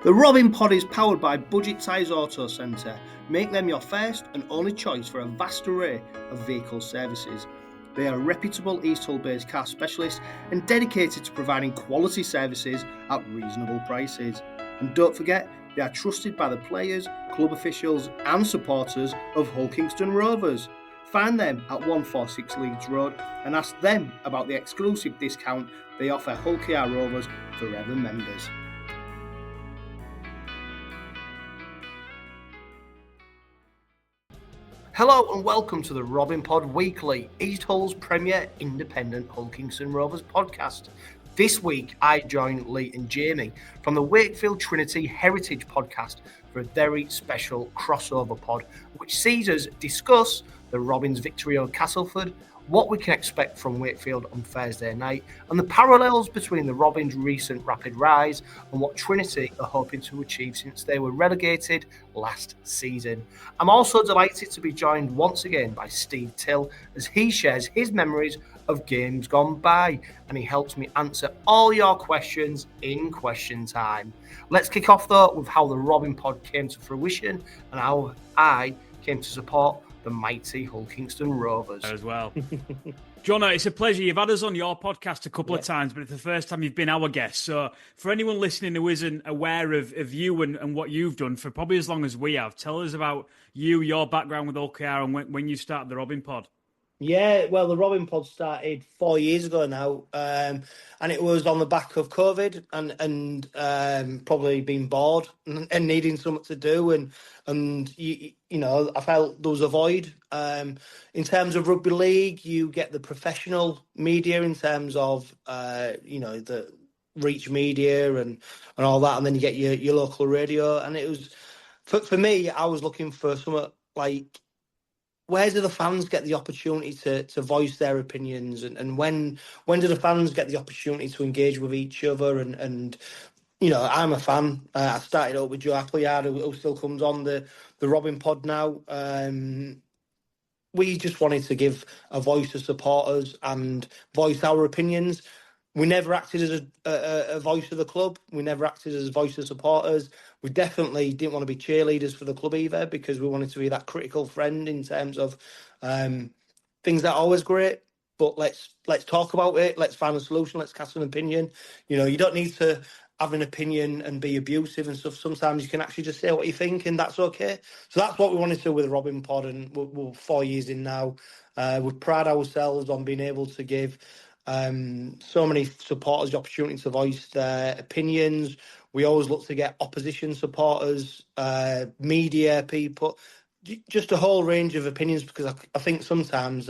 The Robin Pod is powered by Budget Tyres Auto Centre. Make them your first and only choice for a vast array of vehicle services. They are a reputable East Hull-based car specialist and dedicated to providing quality services at reasonable prices. And don't forget, they are trusted by the players, club officials and supporters of Hull Kingston Rovers. Find them at 146 Leeds Road and ask them about the exclusive discount they offer Hull KR Rovers Forever members. Hello and welcome to the Robin Pod Weekly, East Hull's premier independent Hull Kingston Rovers podcast. This week I join Lee and Jamie from the Wakefield Trinity Heritage Podcast for a very special crossover pod which sees us discuss the Robins' victory over Castleford, what we can expect from Wakefield on Thursday night, and the parallels between the Robins' recent rapid rise and what Trinity are hoping to achieve since they were relegated last season. I'm also delighted to be joined once again by Steve Till as he shares his memories of games gone by and he helps me answer all your questions in question time. Let's kick off though with how the Robin Pod came to fruition and how I came to support the mighty Hull Kingston Rovers. As well. Johno, it's a pleasure. You've had us on your podcast a couple of times, but it's the first time you've been our guest. So for anyone listening who isn't aware of you and what you've done for probably as long as we have, tell us about you, your background with Hull KR and when you started the Robin Pod. Yeah, well, the Robin Pod started 4 years ago now, and it was on the back of COVID and probably being bored and needing something to do, and you know, I felt there was a void. In terms of rugby league, you get the professional media in terms of the Reach Media and all that, and then you get your local radio, and it was for me. I was looking for something like, where do the fans get the opportunity to voice their opinions, and when do the fans get the opportunity to engage with each other? And you know, I'm a fan. I started out with Joe Appleyard, who still comes on the Robin Pod now. We just wanted to give a voice to supporters and voice our opinions. We never acted as a voice of the club. We never acted as a voice of supporters. We definitely didn't want to be cheerleaders for the club either, because we wanted to be that critical friend in terms of things that are always great, but let's talk about it. Let's find a solution. Let's cast an opinion. You know, you don't need to have an opinion and be abusive and stuff. Sometimes you can actually just say what you think, and that's okay. So that's what we wanted to do with the Robin Pod, and we're 4 years in now. We pride ourselves on being able to give so many supporters the opportunity to voice their opinions. We always look to get opposition supporters, media people, just a whole range of opinions, because I think sometimes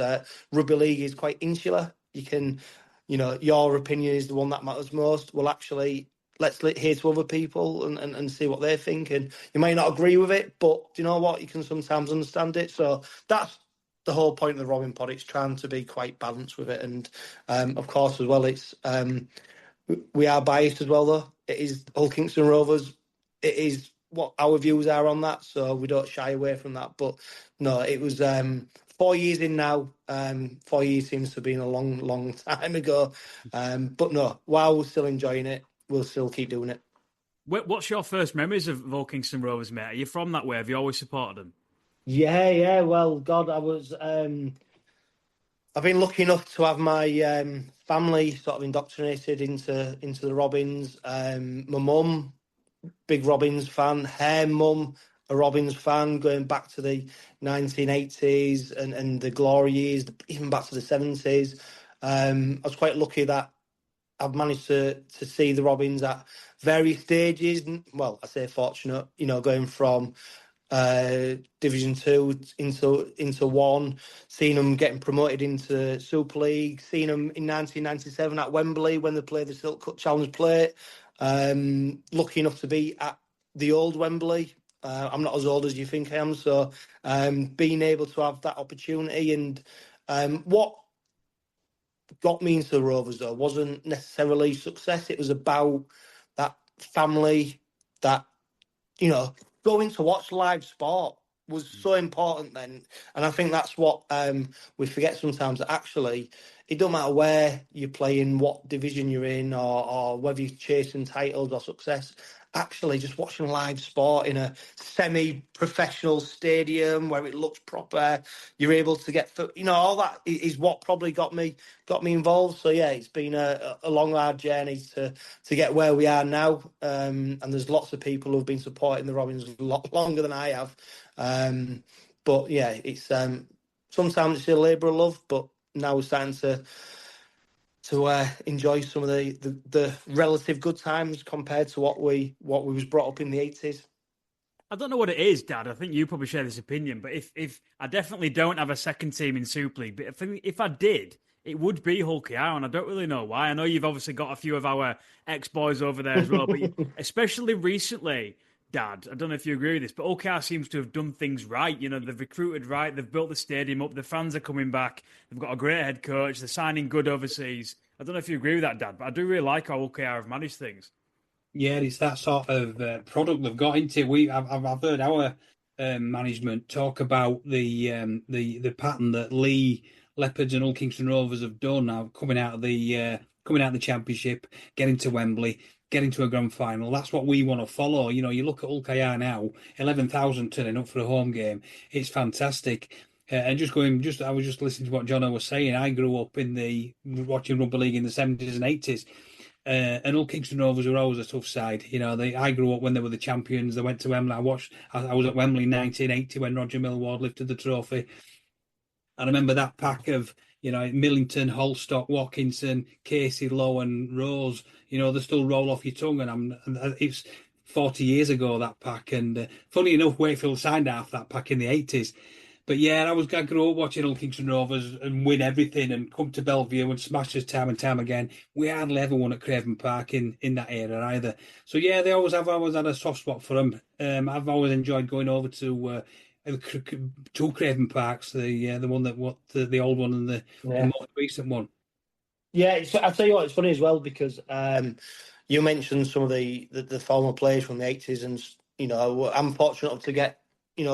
rugby league is quite insular. You can, your opinion is the one that matters most. Well, actually, let's hear to other people and see what they think. And you may not agree with it, but you know what? You can sometimes understand it. So that's the whole point of the Robin Pod. It's trying to be quite balanced with it. And of course, as well, it's we are biased as well, though. It is Hull Kingston Rovers. It is what our views are on that, so we don't shy away from that. But no, it was 4 years in now. 4 years seems to have been a long, long time ago. But no, while we're still enjoying it, we'll still keep doing it. What's your first memories of Hull Kingston Rovers, mate? Are you from that way? Have you always supported them? Yeah. Well, God, I was. I've been lucky enough to have my family sort of indoctrinated into the Robins. My mum, big Robins fan. Her mum, a Robins fan, going back to the 1980s and the glory years, even back to the 70s. I was quite lucky that I've managed to see the Robins at various stages. Well, I say fortunate, going from Division 2 into 1, seeing them getting promoted into Super League, seeing them in 1997 at Wembley when they played the Silk Cut Challenge Plate. Lucky enough to be at the old Wembley. I'm not as old as you think I am, so being able to have that opportunity, and what got me into the Rovers though wasn't necessarily success. It was about that family, that going to watch live sport was so important then. And I think that's what we forget sometimes, that actually it don't matter where you play, in what division you're in, or whether you're chasing titles or success. actually just watching live sport in a semi-professional stadium where it looks proper. You're able to get, all that is what probably got me involved. So yeah, it's been a long, hard journey to get where we are now. And there's lots of people who've been supporting the Robins a lot longer than I have. But yeah, it's sometimes it's a labour of love, but now we're starting to enjoy some of the relative good times compared to what we was brought up in the 80s. I don't know what it is, Dad. I think you probably share this opinion, but if I definitely don't have a second team in Super League, but if I did, it would be 𝗀𝗂𝗃𝗃𝗃, and I don't really know why. I know you've obviously got a few of our ex-boys over there as well, but especially recently, Dad, I don't know if you agree with this, but 𝗀𝗂𝗃𝗃 seems to have done things right. You know, they've recruited right, they've built the stadium up, the fans are coming back, they've got a great head coach, they're signing good overseas. I don't know if you agree with that, Dad, but I do really like how 𝗀𝗂𝗃𝗃𝗃 have managed things. Yeah, it's that sort of product they've got into. I've heard our management talk about the pattern that Leigh Leopards and Hull Kingston Rovers have done now, coming out of the Championship, getting to Wembley, getting to a grand final. That's what we want to follow. You know, you look at 𝗀𝗂𝗃𝗃 now, 11,000 turning up for a home game. It's fantastic. And I was just listening to what Johno was saying. I grew up watching rugby league in the 70s and 80s. And Hull Kingston Rovers were always a tough side. You know, I grew up when they were the champions. They went to Wembley. I was at Wembley in 1980 when Roger Millward lifted the trophy. I remember that pack of, Millington, Holstock, Watkinson, Casey, Lowe and Rose. You know, they still roll off your tongue. And it's 40 years ago, that pack. And funny enough, Wakefield signed half that pack in the 80s. But yeah, I grew up watching Hull Kingston Rovers and win everything and come to Bellevue and smash us time and time again. We hardly ever won at Craven Park in that era either. So yeah, they always had a soft spot for them. I've always enjoyed going over to two Craven Parks, the one the old one and the most recent one. Yeah, I'll tell you what, it's funny as well because you mentioned some of the former players from the 80s, and I'm fortunate to get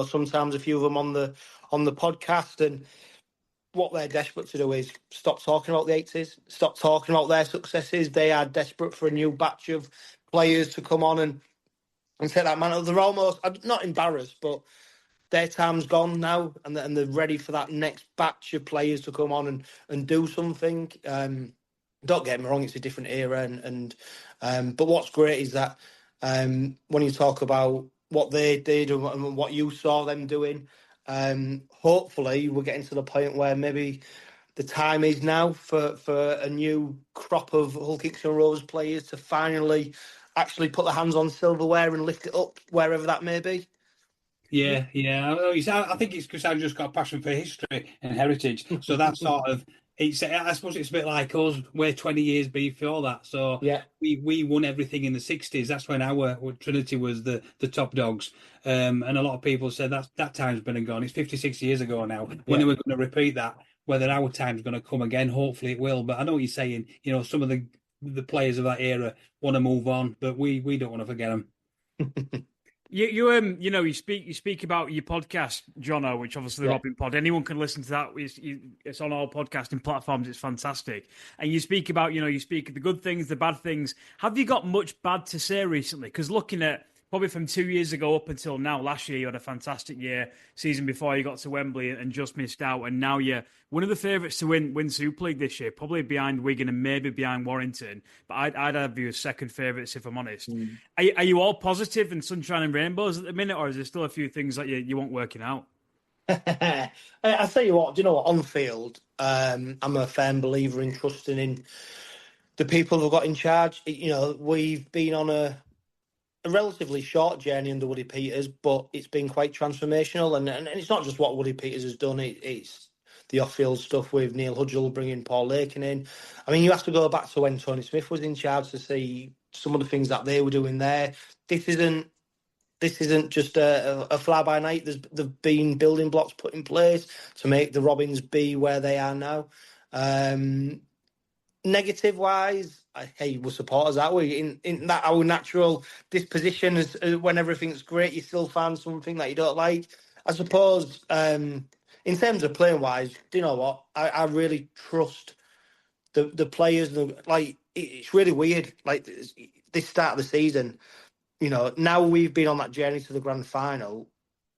sometimes a few of them on the podcast, and what they're desperate to do is stop talking about the 80s, stop talking about their successes. They are desperate for a new batch of players to come on and take that mantle. They're almost not embarrassed, but their time's gone now, and they're ready for that next batch of players to come on and do something. Don't get me wrong, it's a different era, but what's great is that when you talk about what they did and what you saw them doing, hopefully we're getting to the point where maybe the time is now for a new crop of Hull Kingston Rovers players to finally actually put their hands on silverware and lift it up wherever that may be. Yeah. I think it's because I've just got a passion for history and heritage. So that sort of, I suppose it's a bit like us. We're 20 years before that. So yeah, we won everything in the 60s. That's when our Trinity was the top dogs. And a lot of people said that time's been and gone. It's 56 years ago now. When are we going to repeat that? Whether our time's going to come again, hopefully it will. But I know what you're saying. Some of the players of that era want to move on, but we don't want to forget them. You speak about your podcast, Johno, which obviously the Robin Pod. Anyone can listen to that. It's on all podcasting platforms. It's fantastic. And you speak about, you speak of the good things, the bad things. Have you got much bad to say recently? Because looking at probably from 2 years ago up until now, last year you had a fantastic year. Season before you got to Wembley and just missed out, and now you're one of the favourites to win Super League this year, probably behind Wigan and maybe behind Warrington. But I'd have you as second favourites if I'm honest. Are you all positive and sunshine and rainbows at the minute, or is there still a few things that you want working out? I'll tell you what. Do you know what? On field, I'm a firm believer in trusting in the people who've got in charge. We've been on a relatively short journey under Woody Peters, but it's been quite transformational. And it's not just what Woody Peters has done, it's the off-field stuff with Neil Hudgell bringing Paul Lakin in. I mean, you have to go back to when Tony Smith was in charge to see some of the things that they were doing there. This isn't just a fly-by-night. There've been building blocks put in place to make the Robins be where they are now. Negative-wise, we're supporters, aren't we? In that our natural disposition is when everything's great, you still find something that you don't like. I suppose in terms of playing-wise, do you know what? I really trust the players. It's really weird. Like this start of the season, now we've been on that journey to the grand final,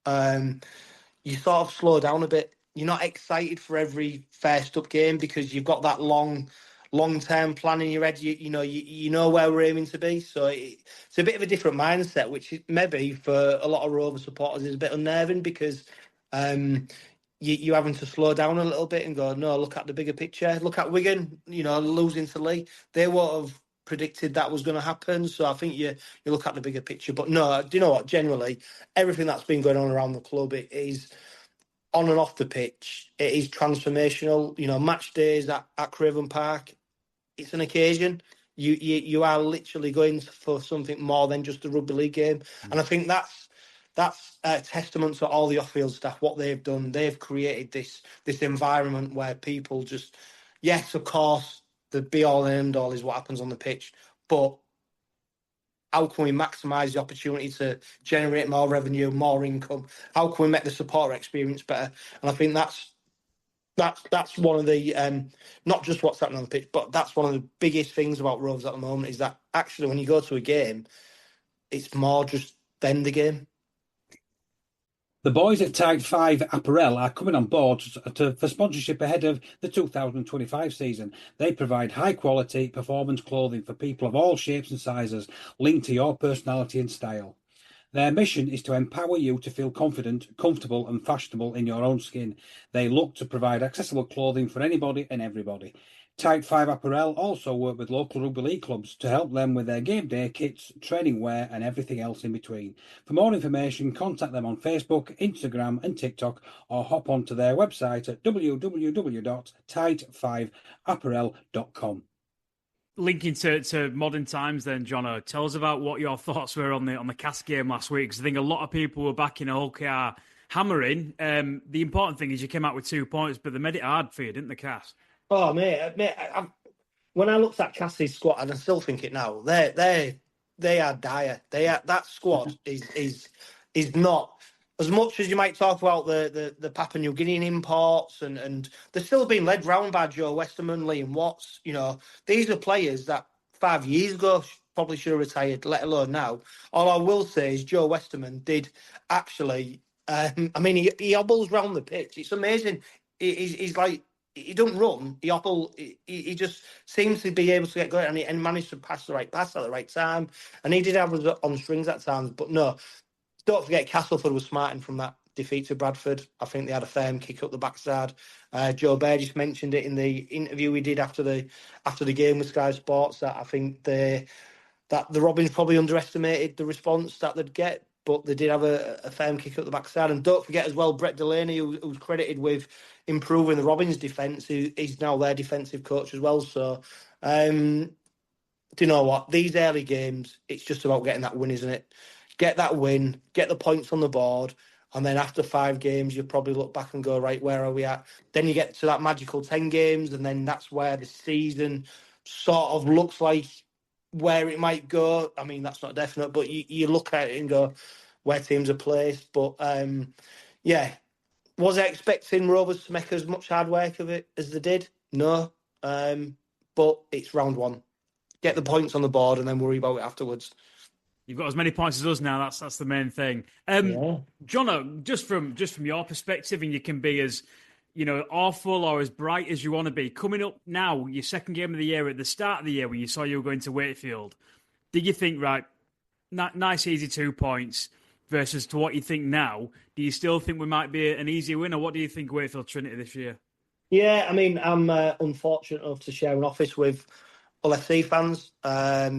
you sort of slow down a bit. You're not excited for every first up game because you've got that long-term plan in your head. You know where we're aiming to be. So it's a bit of a different mindset, which maybe for a lot of Rovers supporters is a bit unnerving because you're having to slow down a little bit and go, no, look at the bigger picture. Look at Wigan, losing to Lee. They won't have predicted that was going to happen. So I think you look at the bigger picture. But no, do you know what? Generally, everything that's been going on around the club, it is on and off the pitch. It is transformational. Match days at Craven Park, it's an occasion. You are literally going for something more than just a rugby league game. And I think that's a testament to all the off-field staff, what they've done. They've created this environment where people just, yes, of course, the be-all and end-all is what happens on the pitch, but how can we maximise the opportunity to generate more revenue, more income? How can we make the supporter experience better? And I think that's one of the, not just what's happening on the pitch, but that's one of the biggest things about Rovers at the moment is that actually when you go to a game, it's more just than the game. The boys at 𝗪𝗂𝗴𝗴𝗲𝗀 are coming on board for sponsorship ahead of the 2025 season. They provide high-quality performance clothing for people of all shapes and sizes, linked to your personality and style. Their mission is to empower you to feel confident, comfortable and fashionable in your own skin. They look to provide accessible clothing for anybody and everybody. 𝗪𝗂𝗴𝗴𝗲𝗀 also work with local rugby league clubs to help them with their game day kits, training wear and everything else in between. For more information, contact them on Facebook, Instagram and TikTok or hop onto their website at www.cie5apparel.com. Linking to modern times then, Johno, tell us about what your thoughts were on the Cas game last week, because I think a lot of people were backing Hulk hammering. The important thing is you came out with 2 points, but they made it hard for you, didn't the Cas? Oh, mate, when I looked at Cassie's squad, and I still think it now, they are dire. That squad is not, as much as you might talk about the Papua New Guinean imports, and they're still being led round by Joe Westerman, Liam Watts. These are players that 5 years ago probably should have retired, let alone now. All I will say is Joe Westerman did actually, he hobbles round the pitch. It's amazing. He's like, he don't run. He just seems to be able to get going and managed to pass the right pass at the right time. And he did have us on strings at times. But no, don't forget Castleford was smarting from that defeat to Bradford. I think they had a firm kick up the backside. Joe Burgess mentioned it in the interview we did after the game with Sky Sports that I think that the Robins probably underestimated the response that they'd get. But they did have a firm kick up the backside. And don't forget as well, Brett Delaney, who's credited with improving the Robins' defence, who is now their defensive coach as well. So, do you know what? These early games, it's just about getting that win, isn't it? Get that win, get the points on the board, and then after 5 games, you probably look back and go, right, where are we at? Then you get to that magical 10 games, and then that's where the season sort of looks like where it might go. I mean, that's not definite, but you look at it and go where teams are placed. But, was I expecting Rovers to make as much hard work of it as they did? No. But it's round 1. Get the points on the board and then worry about it afterwards. You've got as many points as us now. That's the main thing. Johno, just from your perspective, and you can be as awful or as bright as you want to be. Coming up now, your second game of the year, at the start of the year when you saw you were going to Wakefield, did you think, right, nice easy 2 points versus to what you think now? Do you still think we might be an easy win, or what do you think Wakefield Trinity this year? Yeah, I mean, I'm unfortunate enough to share an office with LFC fans.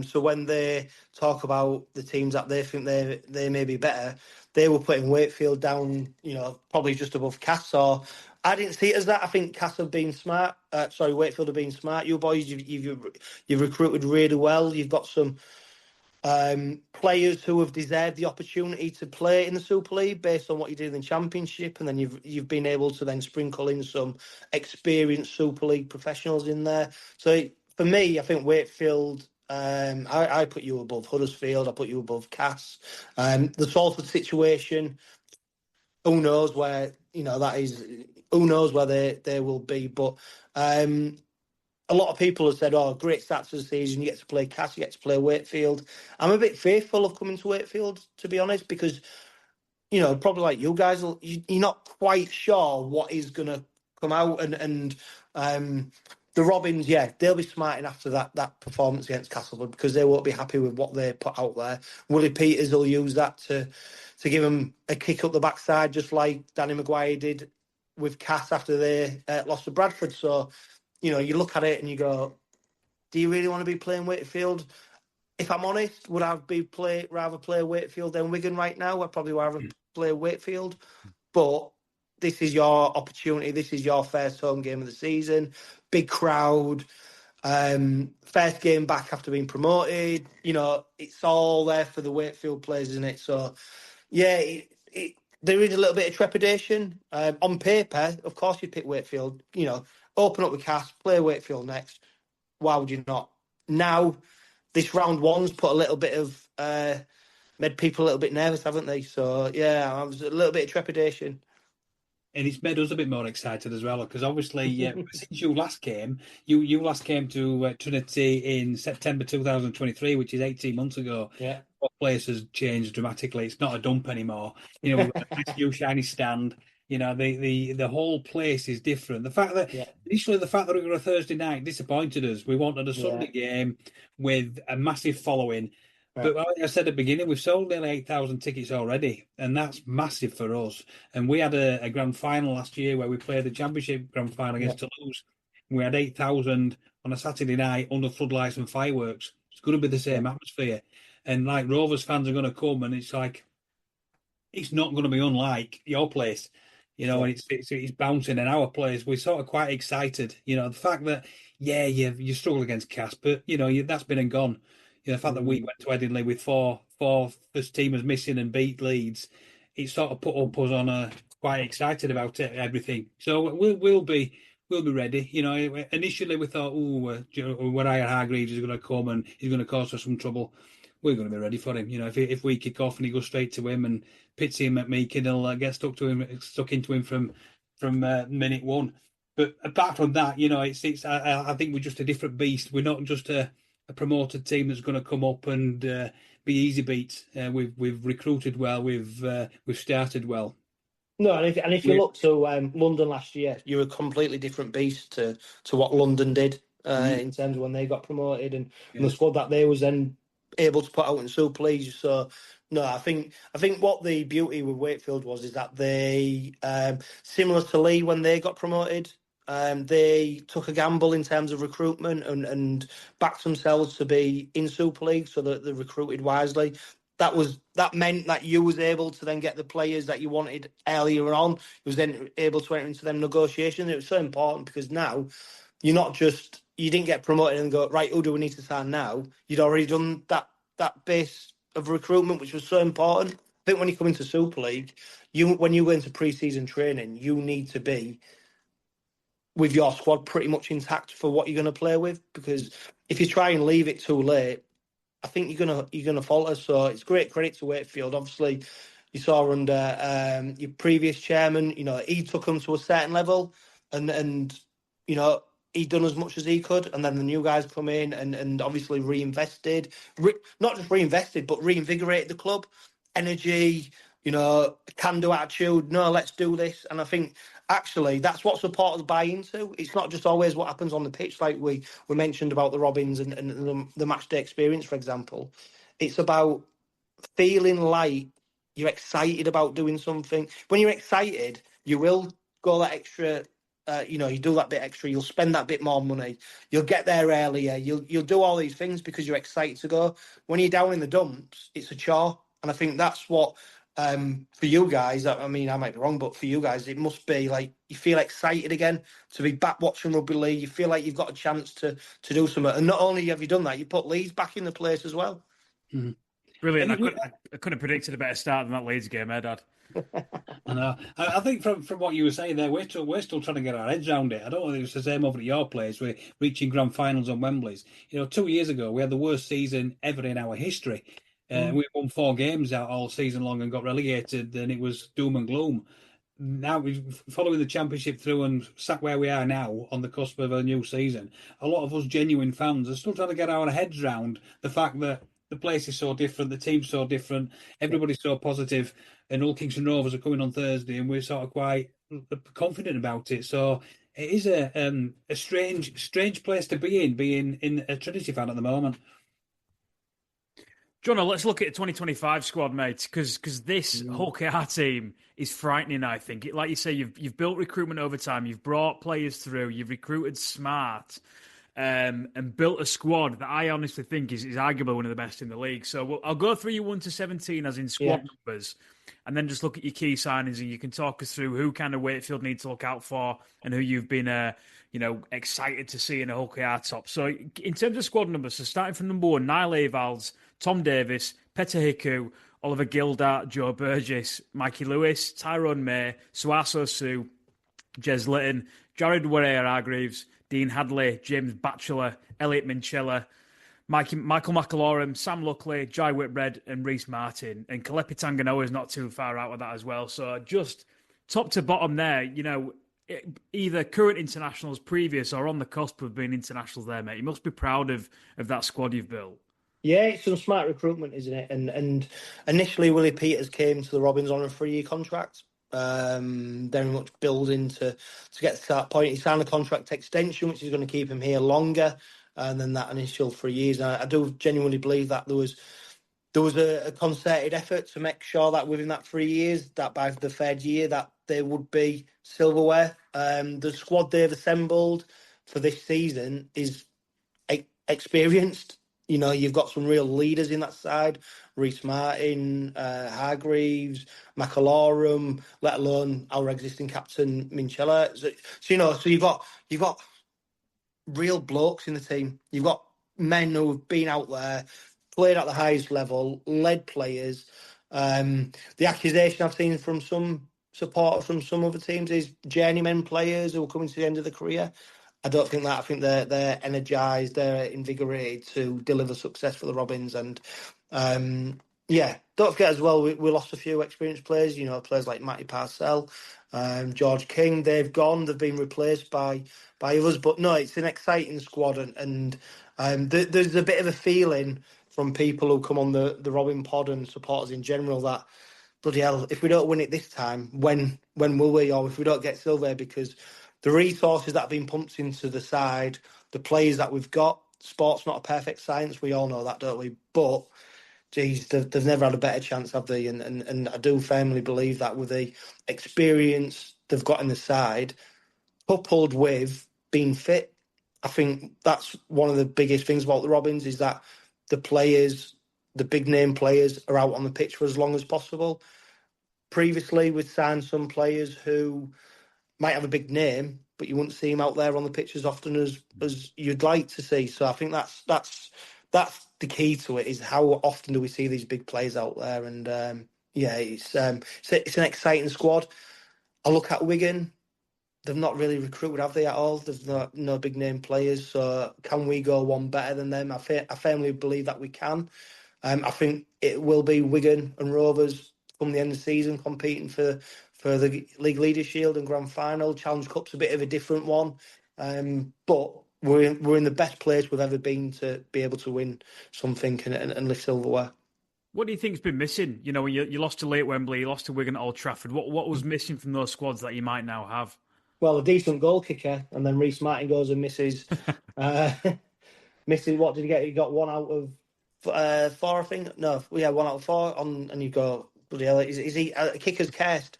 So when they talk about the teams that they think they may be better, they were putting Wakefield down, probably just above Cas. So I didn't see it as that. I think Cas have been smart. Wakefield have been smart. You boys, you've recruited really well. You've got some players who have deserved the opportunity to play in the Super League based on what you did in the Championship, and then you've been able to then sprinkle in some experienced Super League professionals in there. So for me, I think Wakefield, I put you above Huddersfield, I put you above Cas. The Salford situation, who knows where that is? Who knows where they will be? But I a lot of people have said, "Oh, great start to the season. You get to play Cass, you get to play Wakefield." I'm a bit fearful of coming to Wakefield, to be honest, because probably like you guys, you're not quite sure what is going to come out, and the Robins, they'll be smarting after that performance against Castleford because they won't be happy with what they put out there. 𝗲𝗏𝗏𝗏𝗏 will use that to give them a kick up the backside, just like Danny Maguire did with Cass after they lost to Bradford. So, you look at it and you go, do you really want to be playing Wakefield? If I'm honest, would I rather play Wakefield than Wigan right now? I'd probably rather play Wakefield. But this is your opportunity. This is your first home game of the season. Big crowd. First game back after being promoted. It's all there for the Wakefield players, isn't it? So, there is a little bit of trepidation. On paper, of course, you'd pick Wakefield. Open up with Cass, play Wakefield next. Why would you not? Now, this round one's put a little bit of made people a little bit nervous, haven't they? So I was a little bit of trepidation. And it's made us a bit more excited as well, because obviously, since you last came, you last came to Trinity in September 2023, which is 18 months ago. Yeah, what place has changed dramatically. It's not a dump anymore. We've got a nice new shiny stand. The whole place is different. The fact that initially we got a Thursday night disappointed us. We wanted a Sunday game with a massive following. Yeah. But like I said at the beginning, we've sold nearly 8,000 tickets already, and that's massive for us. And we had a grand final last year where we played the championship grand final against Toulouse. We had 8,000 on a Saturday night under floodlights and fireworks. It's going to be the same atmosphere. And like Rovers fans are going to come, and it's like, it's not going to be unlike your place, and it's bouncing in our place. We're sort of quite excited, the fact that, you struggle against Cass, but, that's been and gone. The fact that we went to Headingley with four first teamers missing and beat Leeds, it sort of put us on quite excited about everything. So we'll be ready. Initially we thought, when Ian Hargreaves is going to come and he's going to cause us some trouble. We're going to be ready for him. If we kick off and he goes straight to him and pits him at Meakin, he'll get stuck into him from minute one. But apart from that, I think we're just a different beast. We're not just a promoted team that's going to come up and be easy beats. We've recruited well. We've started well. No, and if you look to London last year, you're a completely different beast to what London did in terms of when they got promoted and the squad that they was then able to put out in Super League. So no, I think what the beauty with Wakefield is that they similar to Leigh when they got promoted, they took a gamble in terms of recruitment and backed themselves to be in Super League, so that they recruited wisely. That meant that you was able to then get the players that you wanted earlier on. You was then able to enter into them negotiations. It was so important because now you're not just, you didn't get promoted and go, right, who do we need to sign now? You'd already done that base of recruitment, which was so important. I think when you come into Super League, when you go into pre-season training, you need to be with your squad pretty much intact for what you're going to play with, because if you try and leave it too late, I think you're gonna falter. So it's great credit to Wakefield. Obviously, you saw under your previous chairman, he took them to a certain level, and he'd done as much as he could, and then the new guys come in and obviously reinvested, not just reinvested, but reinvigorated the club. Energy, can-do attitude. No, let's do this. And I think actually that's what supporters buy into. It's not just always what happens on the pitch, like we mentioned about the Robins and the match day experience, for example. It's about feeling like you're excited about doing something. When you're excited, you will go that extra. You do that bit extra. You'll spend that bit more money. You'll get there earlier. You'll do all these things because you're excited to go. When you're down in the dumps, it's a chore. And I think that's what, for you guys, I mean, I might be wrong, but for you guys, it must be like you feel excited again to be back watching rugby league. You feel like you've got a chance to do something. And not only have you done that, you put Leeds back in the place as well. Mm-hmm. Brilliant. I couldn't have predicted a better start than that Leeds game, Dad? I know. I think from what you were saying there, we're still trying to get our heads around it. I don't think it's the same over at your place. We're reaching grand finals on Wembley's. 2 years ago, we had the worst season ever in our history. We won 4 games out all season long and got relegated, and it was doom and gloom. now we're following the Championship through and sat where we are now on the cusp of a new season, a lot of us genuine fans are still trying to get our heads around the fact that the place is so different, the team's so different, everybody's so positive, and Hull Kingston Rovers are coming on Thursday, and we're sort of quite confident about it. So it is a strange place to be in, being in a Trinity fan at the moment. Johno, let's look at the 2025 squad, mate, because this Hull KR team is frightening, I think. Like you say, you've built recruitment over time, you've brought players through, you've recruited smart, and built a squad that I honestly think is arguably one of the best in the league. So I'll go through you 1 to 17 as in squad numbers, and then just look at your key signings, and you can talk us through who kind of Wakefield need to look out for and who you've been excited to see in a Hull KR top. So in terms of squad numbers, so starting from number 1, Niall Evalds, Tom Davis, 𝗬𝗂𝗍𝗂, Oliver Gildart, Joe Burgess, Mikey Lewis, Tyrone May, Suaso Su, Jez Litton, Jared Warrior-Hargreaves, Dean Hadley, James Batchelor, Elliot Minchella, Michael McAlorum, Sam Luckley, Jai Whitbread, and Reece Martin. And Kalepi Tanganoa is not too far out of that as well. So just top to bottom there, either current internationals, previous, or on the cusp of being internationals there, mate. You must be proud of that squad you've built. Yeah, it's some smart recruitment, isn't it? And initially, Willie Peters came to the Robins on a 3-year contract, very much building to get to that point. He signed a contract extension, which is going to keep him here longer than that initial 3 years. And I do genuinely believe that there was a concerted effort to make sure that within that 3 years, that by the third year, that there would be silverware. The squad they've assembled for this season is experienced. You've got some real leaders in that side: Reece Martin, Hargreaves, McAlorum, let alone our existing captain Minchella. So you've got real blokes in the team. You've got men who have been out there, played at the highest level, led players. The accusation I've seen from some supporters from some other teams is journeyman players who are coming to the end of the career. I don't think that. I think they're energised, they're invigorated to deliver success for the Robins. And don't forget as well, we lost a few experienced players. Players like Matty Parcell, George King. They've gone. They've been replaced by others. But no, it's an exciting squad, and there's a bit of a feeling from people who come on the Robin pod and supporters in general that, bloody hell, if we don't win it this time, when will we? Or if we don't get silver, because the resources that have been pumped into the side, the players that we've got, sport's not a perfect science. We all know that, don't we? But, geez, they've never had a better chance, have they? And I do firmly believe that with the experience they've got in the side, coupled with being fit, I think that's one of the biggest things about the Robins is that the players, the big-name players, are out on the pitch for as long as possible. Previously, we'd signed some players who might have a big name, but you wouldn't see him out there on the pitch as often as you'd like to see. So I think that's the key to it, is how often do we see these big players out there? And it's an exciting squad. I look at Wigan; they've not really recruited, have they, at all? There's no big name players. So can we go one better than them? I firmly believe that we can. I think it will be Wigan and Rovers come the end of the season competing for the League Leaders' Shield and Grand Final. Challenge Cup's a bit of a different one, but we're in the best place we've ever been to be able to win something and lift silverware. What do you think's been missing? When you lost to Leigh at Wembley, you lost to Wigan at Old Trafford. What was missing from those squads that you might now have? Well, a decent goal kicker, and then Reece Martin goes and misses. Misses. What did he get? He got 1 out of 4, I think. No, 1 out of 4. And you go, bloody hell, is he a kicker's cursed?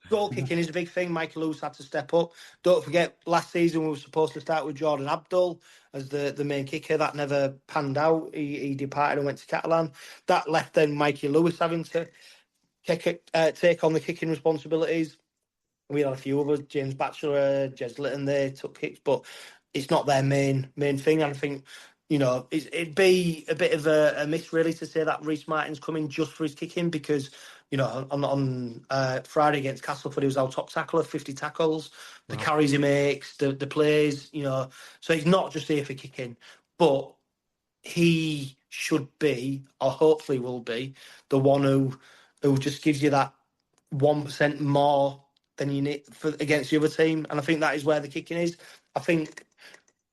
Goal kicking is a big thing. Michael Lewis had to step up. Don't forget, last season we were supposed to start with Jordan Abdul as the main kicker. That never panned out. He departed and went to Catalan. That left then Mikey Lewis having to take on the kicking responsibilities. We had a few others, James Batchelor, Jez Litton, they took kicks, but it's not their main thing. And I think, it'd be a bit of a miss, really, to say that Reece Martin's coming just for his kicking, because on Friday against Castleford, he was our top tackler, 50 tackles, the carries he makes, the plays, so he's not just here for kicking, but he should be, or hopefully will be, the one who just gives you that 1% more than you need against the other team. And I think that is where the kicking is. I think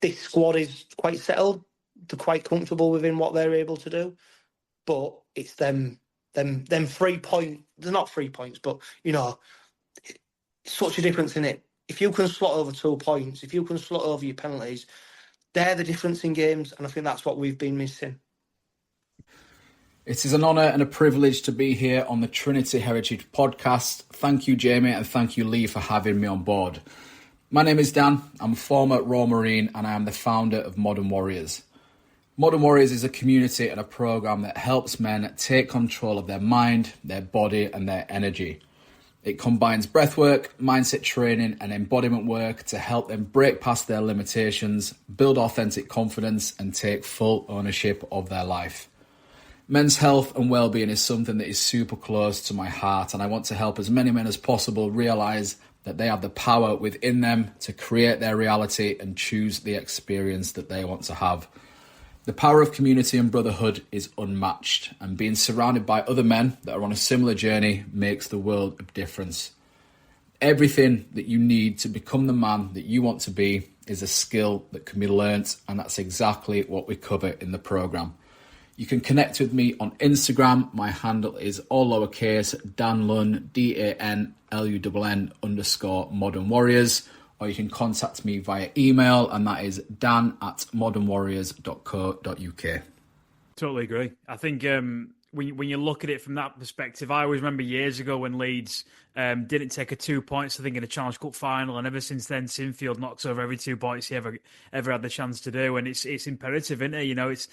this squad is quite settled. They're quite comfortable within what they're able to do. But it's them 3 points. They're not 3 points, but, it's such a difference in it. If you can slot over 2 points, if you can slot over your penalties, they're the difference in games. And I think that's what we've been missing. It is an honour and a privilege to be here on the Trinity Heritage Podcast. Thank you, Jamie, and thank you, Lee, for having me on board. My name is Dan. I'm a former Royal Marine and I am the founder of Modern Warriors. Modern Warriors is a community and a programme that helps men take control of their mind, their body and their energy. It combines breathwork, mindset training and embodiment work to help them break past their limitations, build authentic confidence and take full ownership of their life. Men's health and well-being is something that is super close to my heart, and I want to help as many men as possible realise that they have the power within them to create their reality and choose the experience that they want to have. The power of community and brotherhood is unmatched, and being surrounded by other men that are on a similar journey makes the world a difference. Everything that you need to become the man that you want to be is a skill that can be learnt, and that's exactly what we cover in the programme. You can connect with me on Instagram. My handle is all lowercase, danlun, DANLUNN_Modern Warriors, or you can contact me via email, and that is dan@modernwarriors.co.uk. Totally agree. I think when you look at it from that perspective, I always remember years ago when Leeds didn't take a 2 points, I think, in a Challenge Cup final, and ever since then, Sinfield knocks over every 2 points he ever had the chance to do, and it's imperative, isn't it?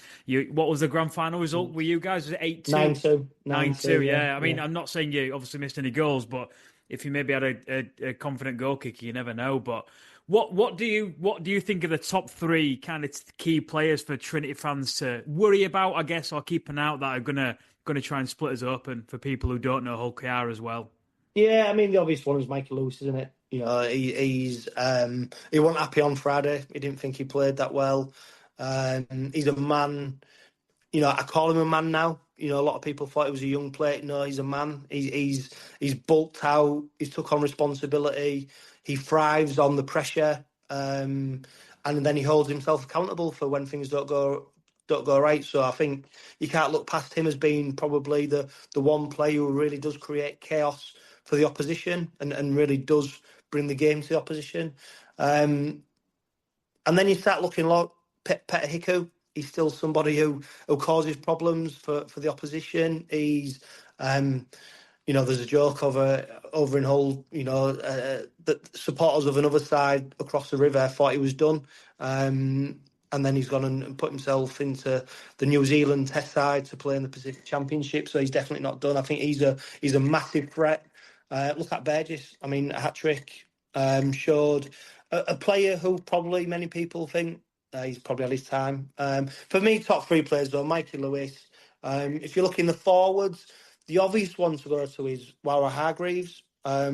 What was the grand final result? Were you guys? Was it 8-2? 9-2. 9-2. Yeah. I mean, I'm not saying you obviously missed any goals, but if you maybe had a confident goal kicker, you never know. But what do you think are the top 3 kind of key players for Trinity fans to worry about, I guess, or keep an eye out that are gonna try and split us open for people who don't know 𝗀𝗂𝗧 as well? Yeah, I mean, the obvious one is Mikey Lewis, isn't it? He wasn't happy on Friday. He didn't think he played that well. He's a man. I call him a man now. A lot of people thought he was a young player. No, he's a man. He's bulked out. He's took on responsibility. He thrives on the pressure, and then he holds himself accountable for when things don't go right. So I think you can't look past him as being probably the one player who really does create chaos for the opposition and really does bring the game to the opposition. And then you start looking like 𝗂𝗂𝗏𝗂𝗏. He's still somebody who causes problems for the opposition. He's, there's a joke over in Hull, that supporters of another side across the river thought he was done. And then he's gone and put himself into the New Zealand Test side to play in the Pacific Championship. So he's definitely not done. I think he's a massive threat. Look at 𝗂𝗂𝗏𝗂𝗏. I mean, a hat-trick, showed a player who probably many people think he's probably had his time. For me, top 3 players, though, Mikey Lewis. If you look in the forwards, the obvious one to go to is Warren Hargreaves. I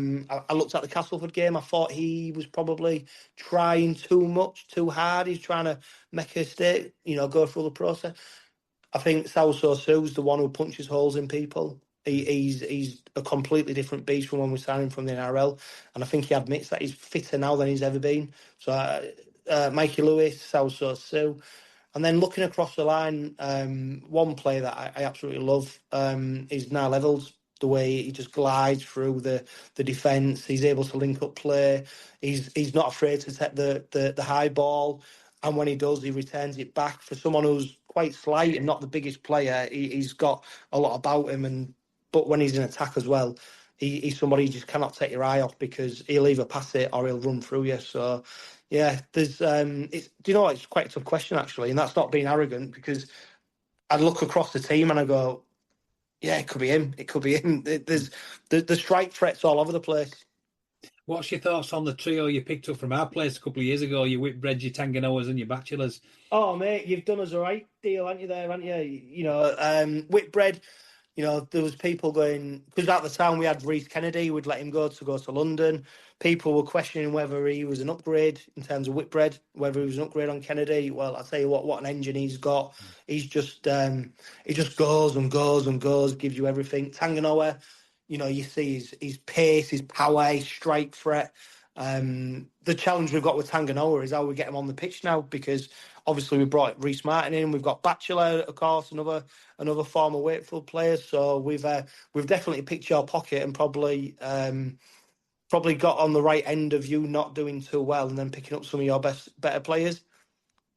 looked at the Castleford game. I thought he was probably trying too much, too hard. He's trying to make a mistake, go through the process. I think 𝗀𝗄𝗃 is the one who punches holes in people. He's a completely different beast from when we signed him from the NRL, and I think he admits that he's fitter now than he's ever been. So Mikey Lewis, 𝗀𝗄𝗃. And then looking across the line, one player that I absolutely love is Niall Evalds. The way he just glides through the defence, he's able to link up play. He's not afraid to take the high ball, and when he does, he returns it back. For someone who's quite slight and not the biggest player, he's got a lot about him. But when he's in attack as well, he's somebody you just cannot take your eye off, because he'll either pass it or he'll run through you. So yeah, there's it's quite a tough question actually, and that's not being arrogant, because I look across the team and I go, yeah, it could be him. It could be him. There's the strike threats all over the place. What's your thoughts on the trio you picked up from our place a couple of years ago? Your Whitbread, your Tanganoas and your Bachelors. Oh, mate, you've done us a right deal, haven't you, Whitbread, there was people going, because at the time we had Reece Kennedy, we'd let him go to London. People were questioning whether he was an upgrade in terms of Whitbread, whether he was an upgrade on Kennedy. Well, I'll tell you what an engine he's got. He's just, he just goes and goes and goes, gives you everything. Tanganoa, You see his pace, his power, his strike threat. The challenge we've got with 𝗂𝗂𝗏𝗧 is how we get him on the pitch now, because obviously we brought Rhys Martin in. We've got Batchelor, of course, another former Wakefield player. So we've definitely picked your pocket and probably got on the right end of you not doing too well and then picking up some of your better players.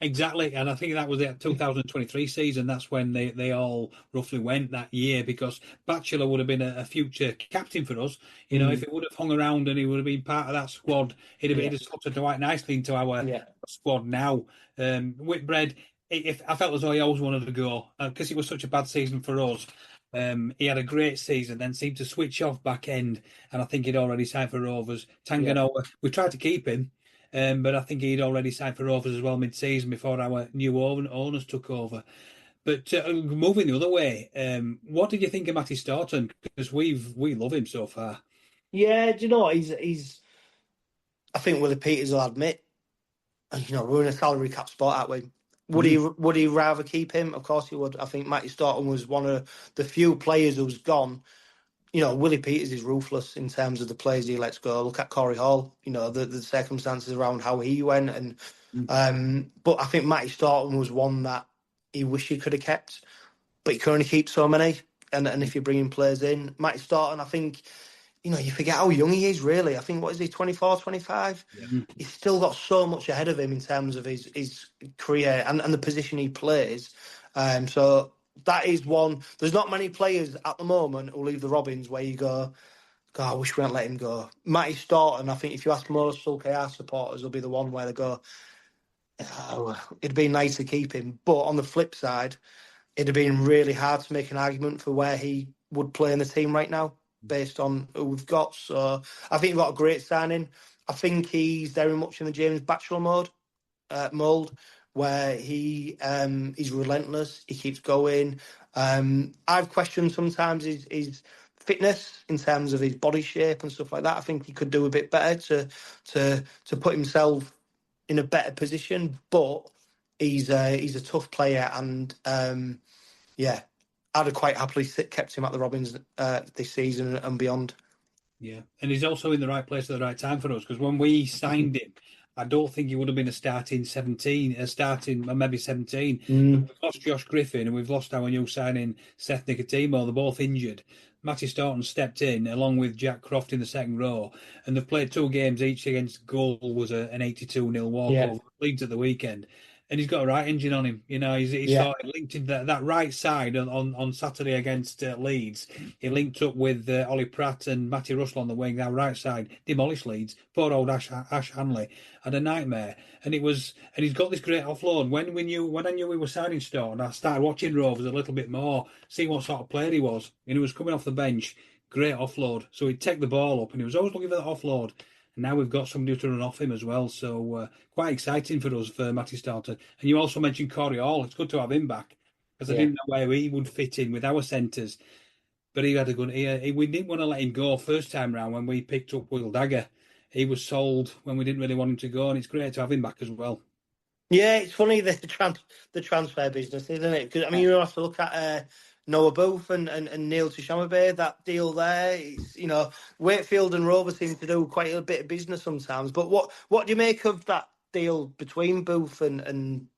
Exactly, and I think that was the 2023 season. That's when they all roughly went that year, because Batchelor would have been a future captain for us. If it would have hung around and he would have been part of that squad, he'd have slotted quite nicely into our squad now. Whitbread, if I felt as though he always wanted to go, because it was such a bad season for us. He had a great season, then seemed to switch off back end, and I think he'd already signed for Rovers. 𝗂𝗂𝗏𝗧, we tried to keep him. But I think he'd already signed for Rovers as well mid-season before our new owners took over. But moving the other way, what did you think of Matty Staunton? Because we love him so far. Yeah, do you know, he's. I think 𝗀𝗂𝗧𝗏𝗧 will admit, we're in a salary cap spot, aren't we? Would he rather keep him? Of course he would. I think Matty Staunton was one of the few players who's gone. 𝗀𝗂𝗧𝗏𝗧 is ruthless in terms of the players he lets go. Look at Corey Hall, the circumstances around how he went. But I think Matty Staunton was one that he wished he could have kept, but he can only keep so many. And if you're bringing players in, Matty Staunton, I think, you forget how young he is, really. I think, what is he, 24, 25? Yeah. He's still got so much ahead of him in terms of his career and the position he plays. So that is one. There's not many players at the moment who leave the Robins where you go, God, I wish we hadn't let him go. Matty Staunton, I think if you ask most 𝗀𝗂𝗏𝗧 supporters, will be the one where they go, it'd be nice to keep him. But on the flip side, it'd have been really hard to make an argument for where he would play in the team right now, based on who we've got. So I think we've got a great signing. I think he's very much in the James Batchelor mould, where he's relentless. He keeps going. I've questioned sometimes his fitness in terms of his body shape and stuff like that. I think he could do a bit better to put himself in a better position. But he's a tough player, and I'd have quite happily kept him at the Robins this season and beyond. Yeah, and he's also in the right place at the right time for us, because when we signed him, I don't think he would have been a starting maybe 17. We've lost Josh Griffin and we've lost our new signing, Seth nicotimo. They're both injured. Matty Staunton stepped in along with Jack Croft in the second row, and they've played 2 games each against Goal was an 82-0 walkover. Leeds at the weekend. And he's got a right engine on him. He's sort of linked in that right side on Saturday against Leeds. He linked up with Ollie Pratt and Matty Russell on the wing. Our right side demolished Leeds. Poor old Ash Hanley had a nightmare. And he's got this great offload. When I knew we were signing Staunton, I started watching Rovers a little bit more, seeing what sort of player he was. And he was coming off the bench, great offload. So he'd take the ball up, and he was always looking for that offload. And now we've got somebody to run off him as well. So quite exciting for us, for Matty Staunton. And you also mentioned Corey Hall. It's good to have him back, because I didn't know where he would fit in with our centres. But he had a good... we didn't want to let him go first time round when we picked up Will Dagger. He was sold when we didn't really want him to go, and it's great to have him back as well. Yeah, it's funny, the transfer business, isn't it? Because, you have to look at... Noah Booth and Neil 𝗪𝗓𝗏𝗏, that deal there. Wakefield and Rovers seem to do quite a bit of business sometimes. But what do you make of that deal between Booth and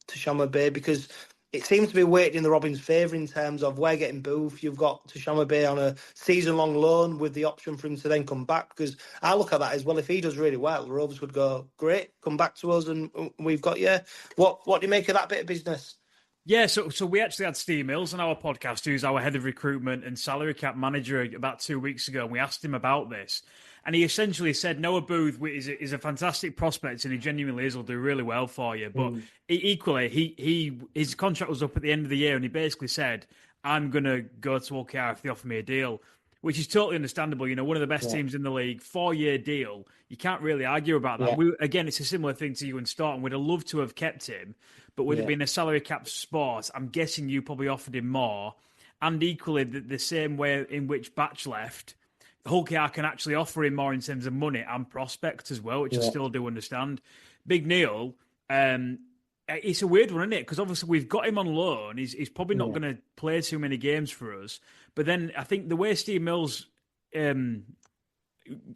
𝗪𝗏𝗏𝗏? Because it seems to be weighted in the Robins' favour in terms of we're getting Booth. You've got 𝗪𝗏𝗏𝗏 on a season-long loan with the option for him to then come back. Because I look at that as well. If he does really well, the Rovers would go, great, come back to us and we've got you. What do you make of that bit of business? Yeah, so we actually had Steve Mills on our podcast, who's our head of recruitment and salary cap manager, about 2 weeks ago, and we asked him about this. And he essentially said Noah Booth is a fantastic prospect, and he genuinely will do really well for you. But equally, his contract was up at the end of the year, and he basically said, I'm going to go to OKR if they offer me a deal, which is totally understandable. One of the best teams in the league, 4-year deal. You can't really argue about that. Yeah. Again, it's a similar thing to you and Staunton. We'd have loved to have kept him, but with it being a salary cap sport, I'm guessing you probably offered him more. And equally, the same way in which Batch left, OKR can actually offer him more in terms of money and prospect as well, which I still do understand. Big Neil, it's a weird one, isn't it? Because obviously we've got him on loan. He's probably not going to play too many games for us. But then I think the way Steve Mills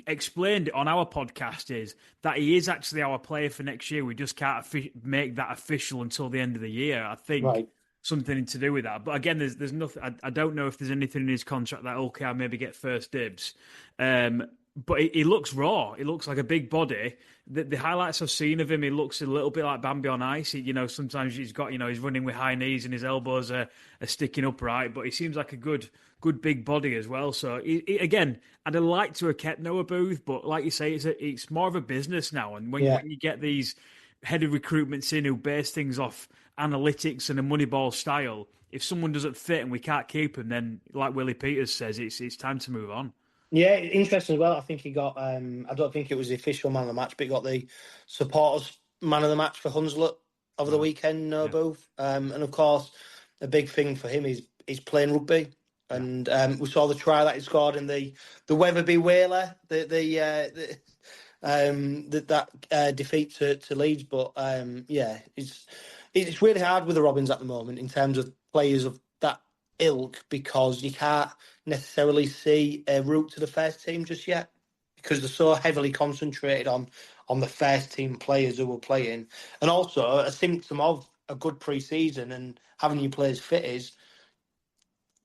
explained on our podcast is that he is actually our player for next year. We just can't make that official until the end of the year. I think something to do with that. But again, there's nothing. I don't know if there's anything in his contract that okay, I'll maybe get first dibs. But he looks raw. He looks like a big body. The highlights I've seen of him, he looks a little bit like Bambi on ice. Sometimes he's got, he's running with high knees and his elbows are sticking upright. But he seems like a good big body as well. So again, I'd have liked to have kept Noah Booth, but like you say, it's more of a business now. And when you get these head of recruitments in who base things off analytics and a Moneyball style, if someone doesn't fit and we can't keep him, then like Willie Peters says, it's time to move on. Yeah, interesting as well. I think he got, I don't think it was the official man of the match, but he got the supporters man of the match for Hunslet over the weekend, Noah Booth. And of course, a big thing for him is playing rugby. And we saw the try that he scored in the 𝗬𝗂𝗶𝗴𝗀𝗏, that defeat to Leeds. But it's really hard with the Robins at the moment in terms of players of that ilk, because you can't necessarily see a route to the first team just yet, because they're so heavily concentrated on the first team players who are playing. And also a symptom of a good pre-season and having your players fit is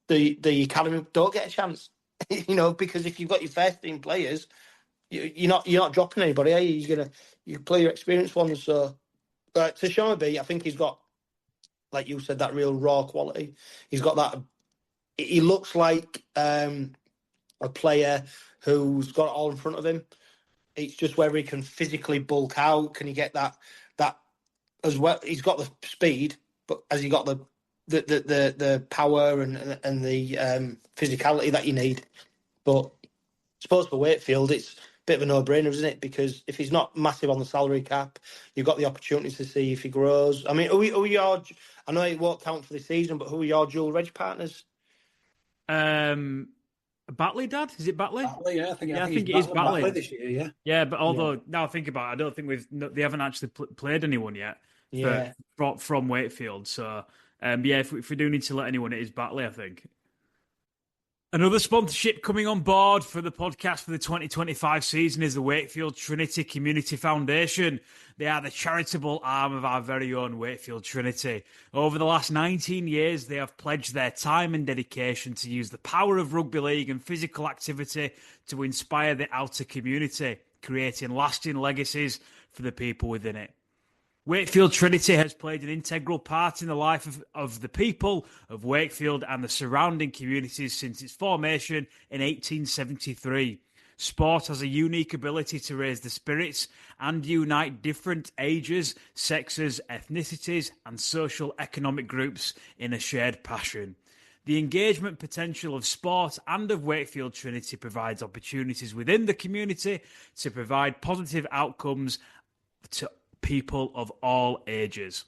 the academy don't get a chance, because if you've got your first team players, you're not dropping anybody, are you? You play your experienced ones. So to 𝗂𝗂𝗄𝗏, I think he's got, like you said, that real raw quality. He's got that. He looks like a player who's got it all in front of him. It's just whether he can physically bulk out. Can he get that as well? He's got the speed, but has he got the power and the physicality that you need? But I suppose for Wakefield, it's a bit of a no-brainer, isn't it? Because if he's not massive on the salary cap, you've got the opportunity to see if he grows. I mean, I know it won't count for the season, but who are your dual reg partners? Batley, Dad? Is it Batley? Batley, yeah, I think it is Batley this year. Yeah, yeah. But although now I think about it, I don't think they haven't actually played anyone yet. From Wakefield. So if we do need to let anyone, it is Batley, I think. Another sponsorship coming on board for the podcast for the 2025 season is the Wakefield Trinity Community Foundation. They are the charitable arm of our very own Wakefield Trinity. Over the last 19 years, they have pledged their time and dedication to use the power of rugby league and physical activity to inspire the outer community, creating lasting legacies for the people within it. Wakefield Trinity has played an integral part in the life of the people of Wakefield and the surrounding communities since its formation in 1873. Sport has a unique ability to raise the spirits and unite different ages, sexes, ethnicities, and social economic groups in a shared passion. The engagement potential of sport and of Wakefield Trinity provides opportunities within the community to provide positive outcomes to people of all ages.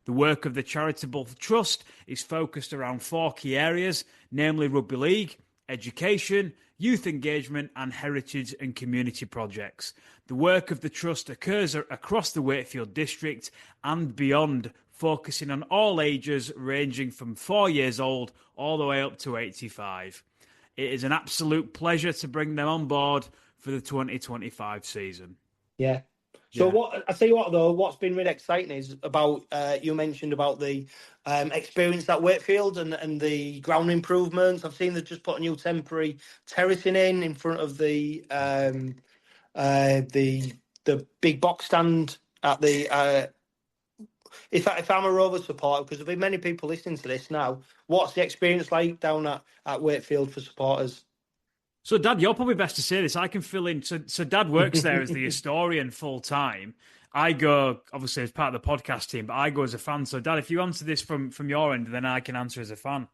The work of the charitable trust is focused around 4 key areas, namely rugby league, education, youth engagement, and heritage and community projects. The work of the trust occurs across the Wakefield district and beyond, focusing on all ages ranging from 4 years old all the way up to 85. It is an absolute pleasure to bring them on board for the 2025 season. Yeah. So I tell you what, though, what's been really exciting is about, you mentioned about the experience at Wakefield and the ground improvements. I've seen they've just put a new temporary terracing in front of the big box stand at the. If I'm a Rovers supporter, because there'll be many people listening to this now, what's the experience like down at Wakefield for supporters? So, Dad, you're probably best to say this. I can fill in. So Dad works there as the historian full time. I go, obviously, as part of the podcast team, but I go as a fan. So, Dad, if you answer this from your end, then I can answer as a fan.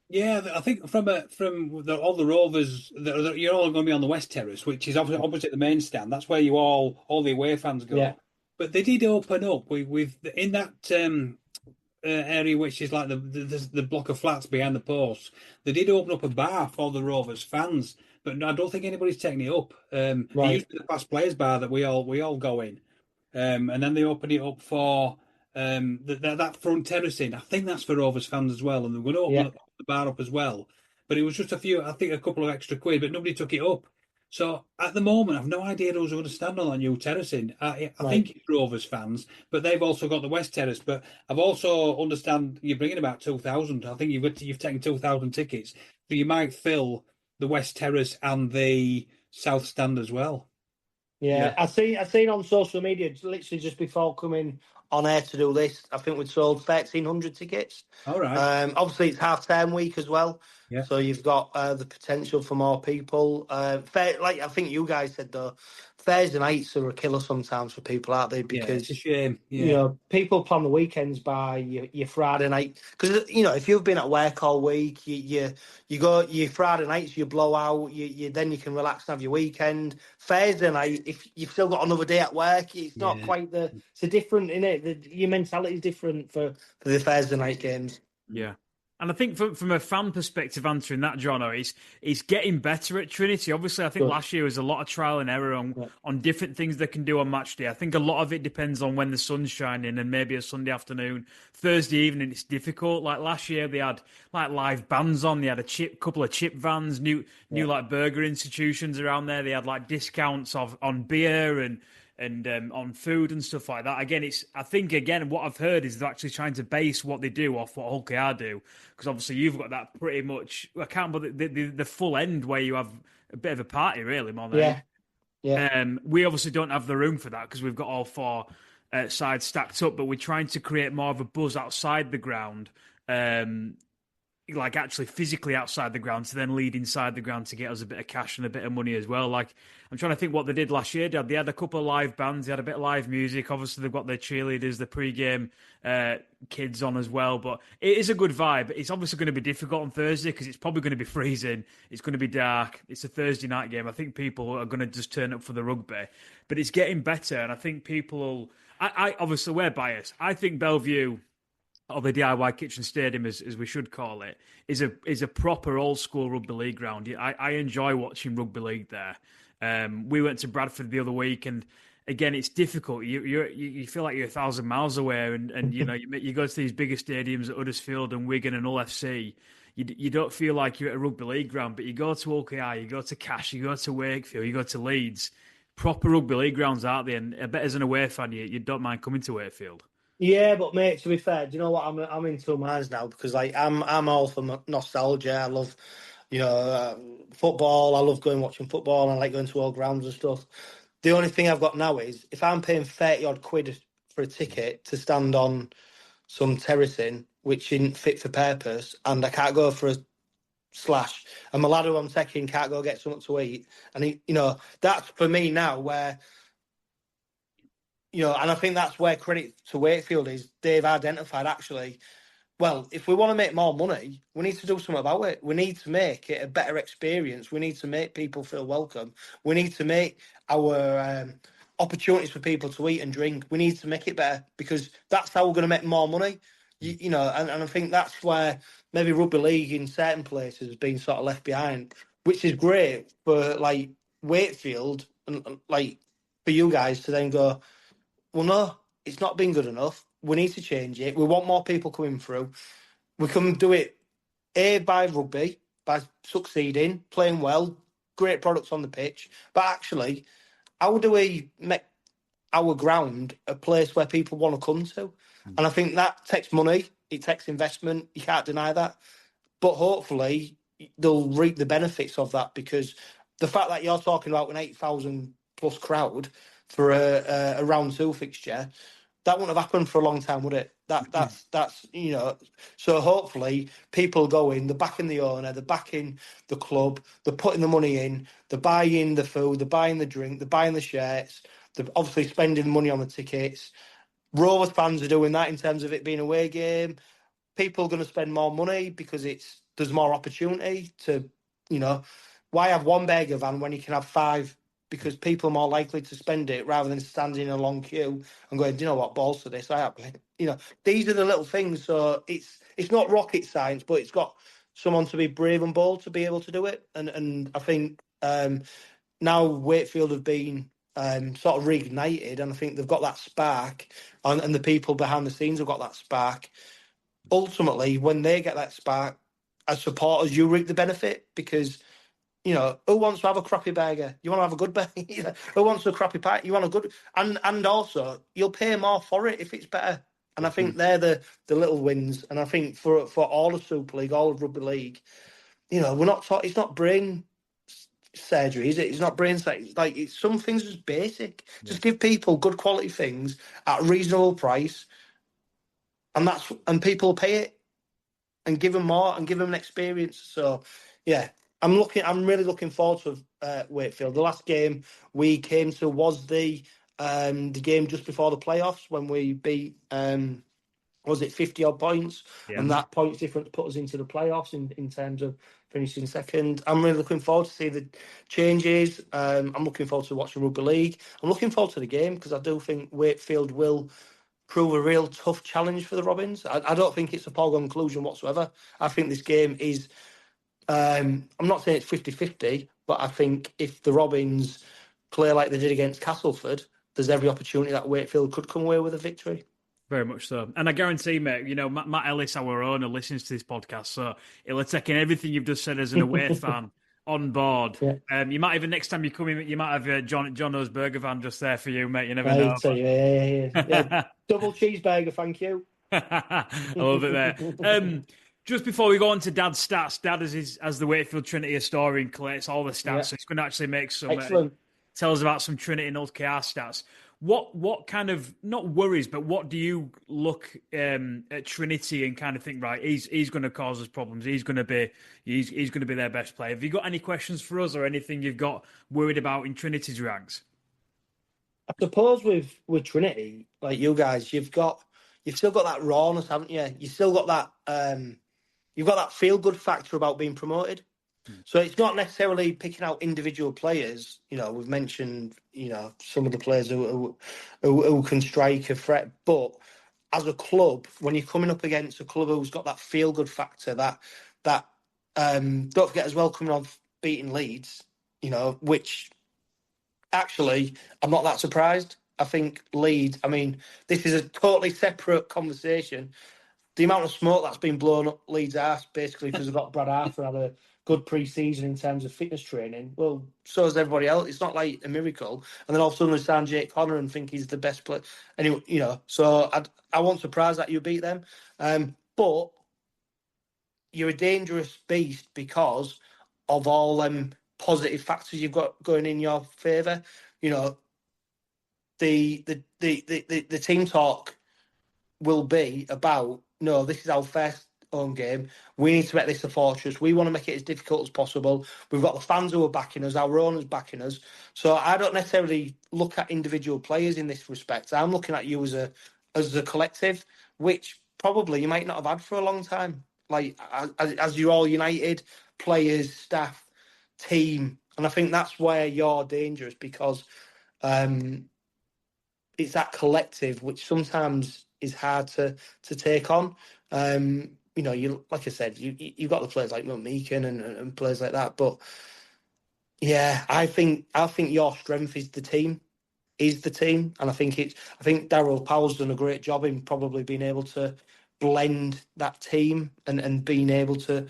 Yeah, I think from all the Rovers, you're all going to be on the West Terrace, which is opposite the main stand. That's where all the away fans go. Yeah. But they did open up with in that area, which is like the block of flats behind the post. They did open up a bar for the Rovers fans, but I don't think anybody's taking it up. It used to be the past players bar that we all go in, and then they opened it up for that front terracing. I think that's for Rovers fans as well, and they're going to open the bar up as well. but it was just I think a couple of extra quid, but nobody took it up. So at the moment, I've no idea who's going to stand on that new terracing. I think it's Rovers fans, but they've also got the West Terrace. But I've also understand you're bringing about 2,000. I think you've taken 2,000 tickets, so you might fill the West Terrace and the South Stand as well. Yeah. I seen on social media literally just before coming on air to do this. I think we'd sold 1,300 tickets. All right. Obviously, it's half-term week as well. Yeah. So you've got the potential for more people. Like I think you guys said though, Thursday nights are a killer sometimes for people, aren't they? Because it's a shame. Yeah. You know, people plan the weekends by your Friday night. Because you know, if you've been at work all week, you go your Friday nights, you blow out. Then you can relax and have your weekend. Thursday night, if you've still got another day at work, it's not quite the. It's a different, innit? Your mentality is different for the Thursday night games. Yeah. And I think from a fan perspective, answering that, Johno, it's getting better at Trinity. Obviously, I think last year was a lot of trial and error on different things they can do on match day. I think a lot of it depends on when the sun's shining and maybe a Sunday afternoon. Thursday evening, it's difficult. Like last year, they had like live bands on. They had couple of chip vans, new like burger institutions around there. They had like discounts on beer and on food and stuff like that. Again, I think what I've heard is they're actually trying to base what they do off what 𝗀𝗂𝗃 do, because obviously you've got that pretty much. I can't believe the full end where you have a bit of a party, really, more than we obviously don't have the room for that because we've got all four sides stacked up, but we're trying to create more of a buzz outside the ground. Like actually physically outside the ground to then lead inside the ground to get us a bit of cash and a bit of money as well. Like I'm trying to think what they did last year. They had a couple of live bands. They had a bit of live music. Obviously they've got their cheerleaders, the pre-game kids on as well. But it is a good vibe. It's obviously going to be difficult on Thursday because it's probably going to be freezing. It's going to be dark. It's a Thursday night game. I think people are going to just turn up for the rugby. But it's getting better, and I think people will. I obviously we're biased. I think Bellevue, or the DIY Kitchen Stadium, as we should call it, is a proper old school rugby league ground. I enjoy watching rugby league there. We went to Bradford the other week, and again, it's difficult. You feel like you're 1,000 miles away, and you know you go to these bigger stadiums at Huddersfield and Wigan and Hull FC. You don't feel like you're at a rugby league ground, but you go to 𝗀𝗂𝗃, you go to Cash, you go to Wakefield, you go to Leeds. Proper rugby league grounds, aren't they? And I bet as an away fan, you don't mind coming to Wakefield. Yeah, but mate, to be fair, do you know what? I'm in two minds now because like I'm all for nostalgia. I love, football. I love going watching football. I like going to all grounds and stuff. The only thing I've got now is if I'm paying 30 odd quid for a ticket to stand on some terracing which isn't fit for purpose, and I can't go for a slash, and my lad who I'm taking can't go get something to eat, and that's for me now where. And I think that's where credit to Wakefield is. They've identified actually, well, if we want to make more money, we need to do something about it. We need to make it a better experience. We need to make people feel welcome. We need to make our opportunities for people to eat and drink. We need to make it better because that's how we're going to make more money. And I think that's where maybe rugby league in certain places has been sort of left behind, which is great for like Wakefield and like for you guys to then go, well, no, it's not been good enough. We need to change it. We want more people coming through. We can do it, by rugby, by succeeding, playing well, great products on the pitch. But actually, how do we make our ground a place where people want to come to? And I think that takes money. It takes investment. You can't deny that. But hopefully, they'll reap the benefits of that because the fact that you're talking about an 8,000 plus crowd for a round two fixture, that wouldn't have happened for a long time, would it? That's so hopefully people go in, they're backing the owner, they're backing the club, they're putting the money in, they're buying the food, they're buying the drink, they're buying the shirts, they're obviously spending money on the tickets. Rovers fans are doing that in terms of it being a away game. People are going to spend more money because there's more opportunity to, why have one burger van when you can have five? Because people are more likely to spend it rather than standing in a long queue and going, do you know what, balls to this? These are the little things. So it's not rocket science, but it's got someone to be brave and bold to be able to do it. And I think now Wakefield have been sort of reignited, and I think they've got that spark, and the people behind the scenes have got that spark. Ultimately, when they get that spark, as supporters, you reap the benefit because, you know, who wants to have a crappy burger? You want to have a good burger? Who wants a crappy pie? You want a good... And also, you'll pay more for it if it's better. And I think they're the little wins. And I think for all of Super League, all of Rugby League, you know, we're not it's not brain surgery, is it? It's not brain surgery. Like, some things are just basic. Yeah. Just give people good quality things at a reasonable price, and people pay it, and give them more and give them an experience. So, yeah, I'm really looking forward to Wakefield. The last game we came to was the game just before the playoffs when we beat, was it 50 odd points? Yeah. And that points difference put us into the playoffs in terms of finishing second. I'm really looking forward to see the changes. I'm looking forward to watching Rugby League. I'm looking forward to the game because I do think Wakefield will prove a real tough challenge for the Robins. I don't think it's a foregone conclusion whatsoever. I think this game is, I'm not saying it's 50-50, but I think if the Robins play like they did against Castleford, there's every opportunity that Wakefield could come away with a victory. Very much so. And I guarantee, mate, you know, Matt Ellis, our owner, listens to this podcast, so he'll have taken everything you've just said as an away fan on board. Yeah. You might even, next time you come in, you might have Johno's burger van just there for you, mate. You never know. Yeah. Double cheeseburger, thank you. I love it, mate. Just before we go on to Dad's stats, Dad has the Wakefield Trinity historian, collates all the stats, so he's going to actually make some... Excellent. Tell us about some Trinity and 𝗀𝗂𝗃 stats. What kind of, not worries, but what do you look at Trinity and kind of think, right, he's going to cause us problems. He's going to be their best player. Have you got any questions for us or anything you've got worried about in Trinity's ranks? I suppose with Trinity, like you guys, you've still got that rawness, haven't you? You've still got that you've got that feel good factor about being promoted. So it's not necessarily picking out individual players. You know, we've mentioned, you know, some of the players who can strike a threat. But as a club, when you're coming up against a club who's got that feel good factor, that don't forget as well, coming off beating Leeds, you know, which actually I'm not that surprised. I think Leeds, I mean, this is a totally separate conversation. The amount of smoke that's been blown up Leeds' arse, basically, because they've got Brad Arthur had a good pre-season in terms of fitness training. Well, so has everybody else. It's not like a miracle. And then all of a sudden we sign Jake Connor and think he's the best player. Anyway, you know, so I wasn't surprised that you beat them. But you're a dangerous beast because of all them positive factors you've got going in your favour. You know, the team talk will be about, no, this is our first home game. We need to make this a fortress. We want to make it as difficult as possible. We've got the fans who are backing us, our owners backing us. So I don't necessarily look at individual players in this respect. I'm looking at you as a collective, which probably you might not have had for a long time. Like, as you're all united, players, staff, team. And I think that's where you're dangerous because it's that collective which sometimes is hard to take on. You know, you like I said, you've got the players like Meakin and players like that, but yeah, I think your strength is the team, and I think Daryl Powell's done a great job in probably being able to blend that team and being able to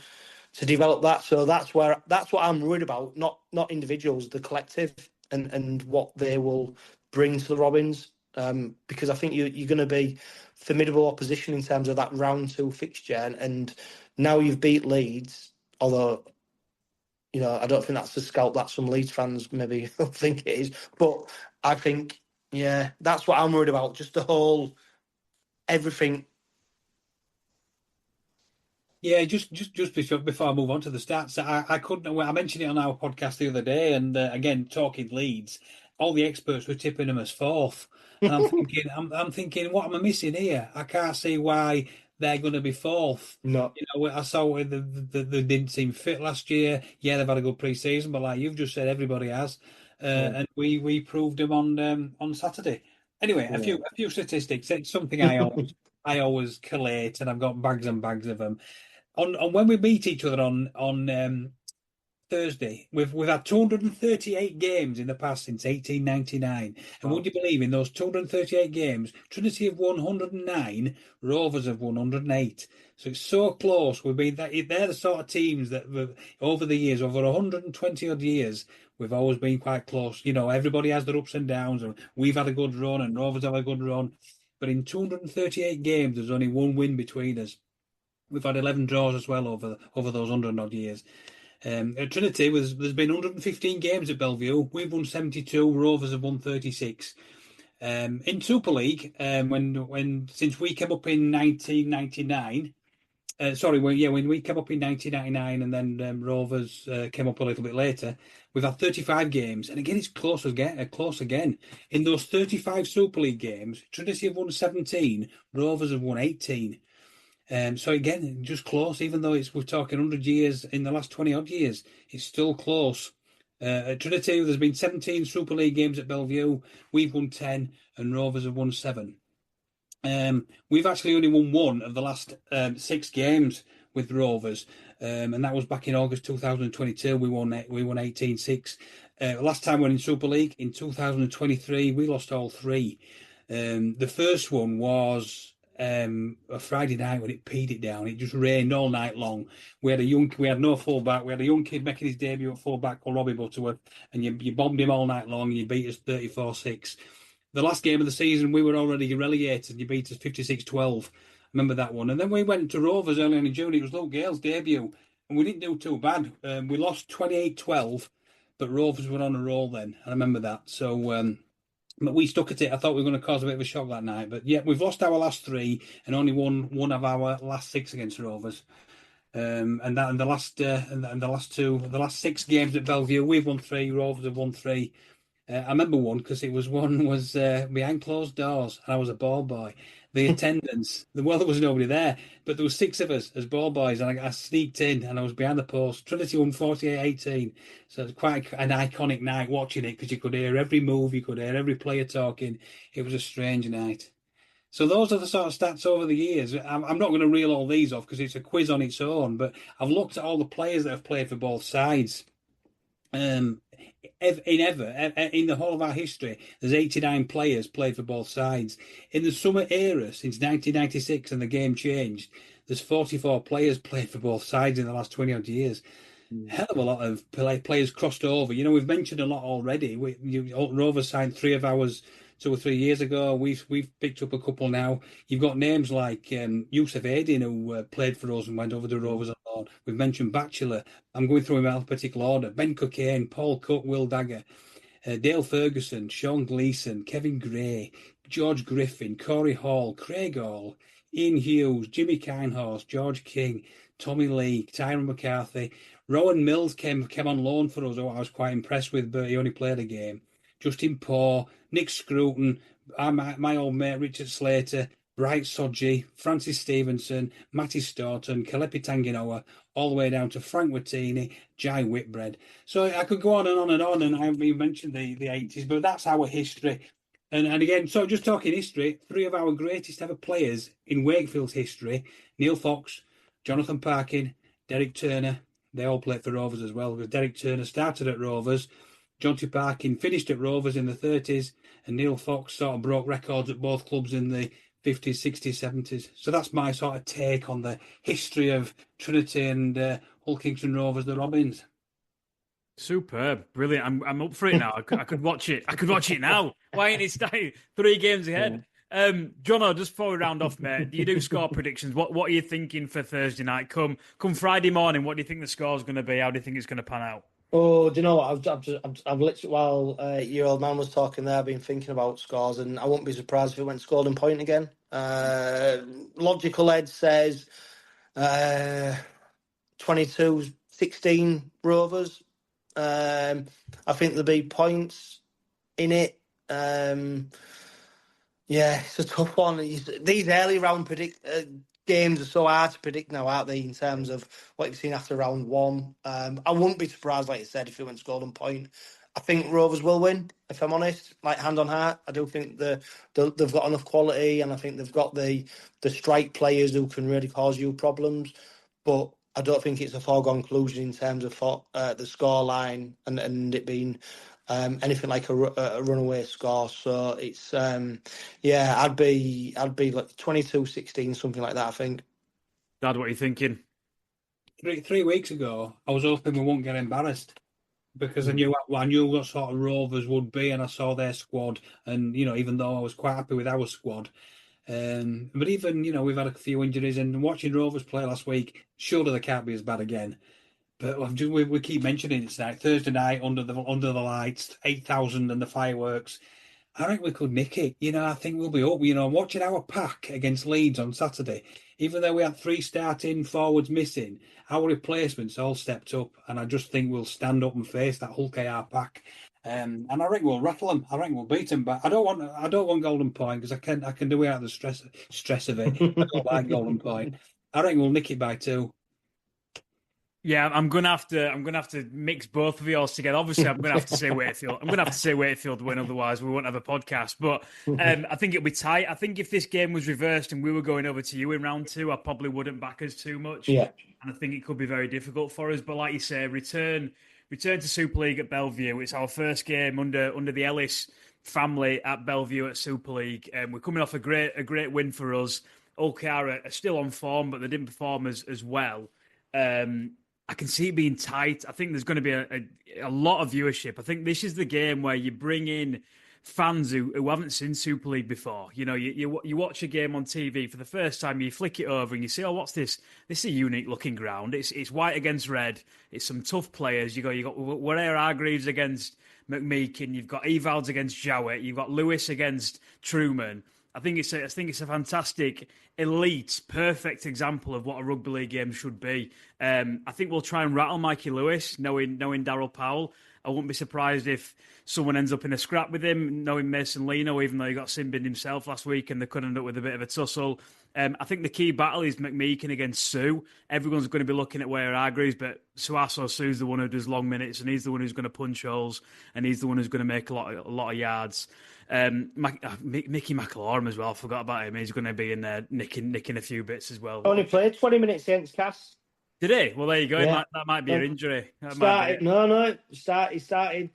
develop that. So that's what I'm worried about, not individuals, the collective and what they will bring to the Robins. Because I think you're going to be formidable opposition in terms of that round 2 fixture, and now you've beat Leeds, although, you know, I don't think that's the scalp that some Leeds fans maybe think it is, but I think, yeah, that's what I'm worried about, just the whole, everything. Yeah, just before I move on to the stats, I mentioned it on our podcast the other day, and again, talking Leeds, all the experts were tipping them as 4th. And I'm thinking, what am I missing here? I can't see why they're going to be 4th. No, you know, I saw they didn't seem fit last year. Yeah, they've had a good pre-season, but like you've just said, everybody has, and we proved them on Saturday. Anyway, a few statistics. It's something I always collate, and I've got bags and bags of them. On when we meet each other on Thursday. We've had 238 games in the past since 1899. And would you believe, in those 238 games, Trinity have won 109, Rovers have won 108. So it's so close. They're the sort of teams that over the years, over 120 odd years, we've always been quite close. You know, everybody has their ups and downs, and we've had a good run, and Rovers have a good run. But in 238 games, there's only one win between us. We've had 11 draws as well over those 100 odd years. At Trinity, there's been 115 games at Bellevue. We've won 72. Rovers have won 36. In Super League, since we came up in 1999. When we came up in 1999 and then Rovers came up a little bit later, we've had 35 games. And again, it's close again. In those 35 Super League games, Trinity have won 17, Rovers have won 18. So again, just close, even though we're talking 100 years in the last 20 odd years, it's still close. At Trinity, there's been 17 Super League games at Bellevue. We've won 10 and Rovers have won 7. We've actually only won one of the last 6 games with Rovers, and that was back in August 2022. We won 18-6. Last time we were in Super League in 2023, we lost all 3. The first one was a Friday night when it peed it down. It just rained all night long. We had no fullback. We had a young kid making his debut at fullback called Robbie Butterworth, and you bombed him all night long and you beat us 34-6. The last game of the season, we were already relegated and you beat us 56-12. Remember that one. And then we went to Rovers early in June. It was Luke Gale's debut, and we didn't do too bad. We lost 28-12, but Rovers were on a roll then. I remember that. So, but we stuck at it. I thought we were going to cause a bit of a shock that night. But yeah, we've lost our last 3 and only won one of our last 6 against Rovers. The last 6 games at Bellevue, we've won 3, Rovers have won 3. I remember one because one was behind closed doors and I was a ball boy. The attendance, there was nobody there, but there was 6 of us as ball boys, and I sneaked in and I was behind the post. Trinity won 48-18, so it's quite an iconic night watching it because you could hear every move, you could hear every player talking. It was a strange night. So those are the sort of stats over the years. I'm not going to reel all these off because it's a quiz on its own, but I've looked at all the players that have played for both sides. In the whole of our history, there's 89 players played for both sides. In the summer era, since 1996 and the game changed, there's 44 players played for both sides in the last 20 odd years. Hell of a lot of players crossed over. You know, we've mentioned a lot already. Rovers signed 3 of ours 2 or 3 years ago. We've picked up a couple now. You've got names like 𝗀𝗻𝗄𝗏, who played for us and went over to Rovers on loan. We've mentioned Batchelor. I'm going through in alphabetical order. Ben Cockayne, Paul Cook, Will Dagger, Dale Ferguson, Sean Gleeson, Kevin Gray, George Griffin, Corey Hall, Craig Hall, Ian Hughes, Jimmy Kinehorse, George King, Tommy Lee, Tyrone McCarthy. Rowan Mills came on loan for us, who I was quite impressed with, but he only played a game. Justin Poore, Nick Scruton, my old mate Richard Slater, Bright Sodgy, Francis Stevenson, Matty Staunton, Kalepi Tanginoa, all the way down to Frank Wattini, Jai Whitbread. So I could go on and on and on, and I haven't even mentioned the 80s, but that's our history. And again, so just talking history, 3 of our greatest ever players in Wakefield's history, Neil Fox, Jonathan Parkin, Derek Turner, they all played for Rovers as well, because Derek Turner started at Rovers, Jonty Parkin finished at Rovers in the 30s, and Neil Fox sort of broke records at both clubs in the 50s, 60s, 70s. So that's my sort of take on the history of Trinity and Hull Kingston Rovers, the Robins. Superb, brilliant. I'm up for it now. I could watch it. I could watch it now. Why ain't it starting 3 games ahead? Johno, just before we round off, mate, you do score predictions. What are you thinking for Thursday night? Come Friday morning, what do you think the score's going to be? How do you think it's going to pan out? Oh, do you know what? I've literally, while your old man was talking there, I've been thinking about scores, and I wouldn't be surprised if it went Golden Point again. Logical Ed says 22-16 Rovers. I think there'll be points in it. Yeah, it's a tough one. These early round games are so hard to predict now, aren't they, in terms of what you've seen after round 1. I wouldn't be surprised, like you said, if it went to Golden Point. I think Rovers will win, if I'm honest, like hand on heart. I do think they've got enough quality, and I think they've got the strike players who can really cause you problems. But I don't think it's a foregone conclusion in terms of the score line and it being anything like a runaway score. So it's I'd be like 22-16, something like that, I think. Dad, what are you thinking? 3 weeks ago, I was hoping we won't get embarrassed because I knew what sort of Rovers would be, and I saw their squad, and even though I was quite happy with our squad, but even we've had a few injuries, and watching Rovers play last week, surely they can't be as bad again. But we keep mentioning it tonight. Thursday night under the lights, 8,000 and the fireworks. I think we could nick it. I think we'll be up. Watching our pack against Leeds on Saturday, even though we had 3 starting forwards missing, our replacements all stepped up, and I just think we'll stand up and face that 𝗀𝗂𝗃 pack. And I think we'll rattle them. I think we'll beat them. But I don't want golden point because I can do it out of the stress of it. I don't like golden point. I think we'll nick it by 2. Yeah, I'm gonna have to mix both of yours together. Obviously, I'm gonna have to say Wakefield. I'm gonna have to say Wakefield win, otherwise we won't have a podcast. But I think it'll be tight. I think if this game was reversed and we were going over to you in round 2, I probably wouldn't back us too much. Yeah, and I think it could be very difficult for us. But like you say, return to Super League at Belle Vue. It's our first game under the Ellis family at Belle Vue at Super League, and we're coming off a great win for us. 𝗀𝗂𝗃𝗏 are still on form, but they didn't perform as well. I can see it being tight. I think there's going to be a lot of viewership. I think this is the game where you bring in fans who haven't seen Super League before. You watch a game on TV for the first time, you flick it over and you say, oh, what's this? This is a unique looking ground. It's white against red. It's some tough players. You got Wadea-Hargreaves against McMeekin. You've got Evalds against Jowett. You've got Lewis against Truman. I think it's a fantastic, elite, perfect example of what a rugby league game should be. I think we'll try and rattle Mikey Lewis, knowing Daryl Powell. I wouldn't be surprised if someone ends up in a scrap with him, knowing Mason Lino, even though he got sin-binned himself last week and they could end up with a bit of a tussle. I think the key battle is McMeekin against Sue. Everyone's going to be looking at Wadea-Hargreaves, but Suaso Sue's the one who does long minutes, and he's the one who's going to punch holes, and he's the one who's going to make a lot of yards. Mickey McIlorm as well. I forgot about him. He's going to be in there nicking a few bits as well. Only played 20 minutes against Cass. Did he? Well, there you go. Yeah. That might be an injury. He started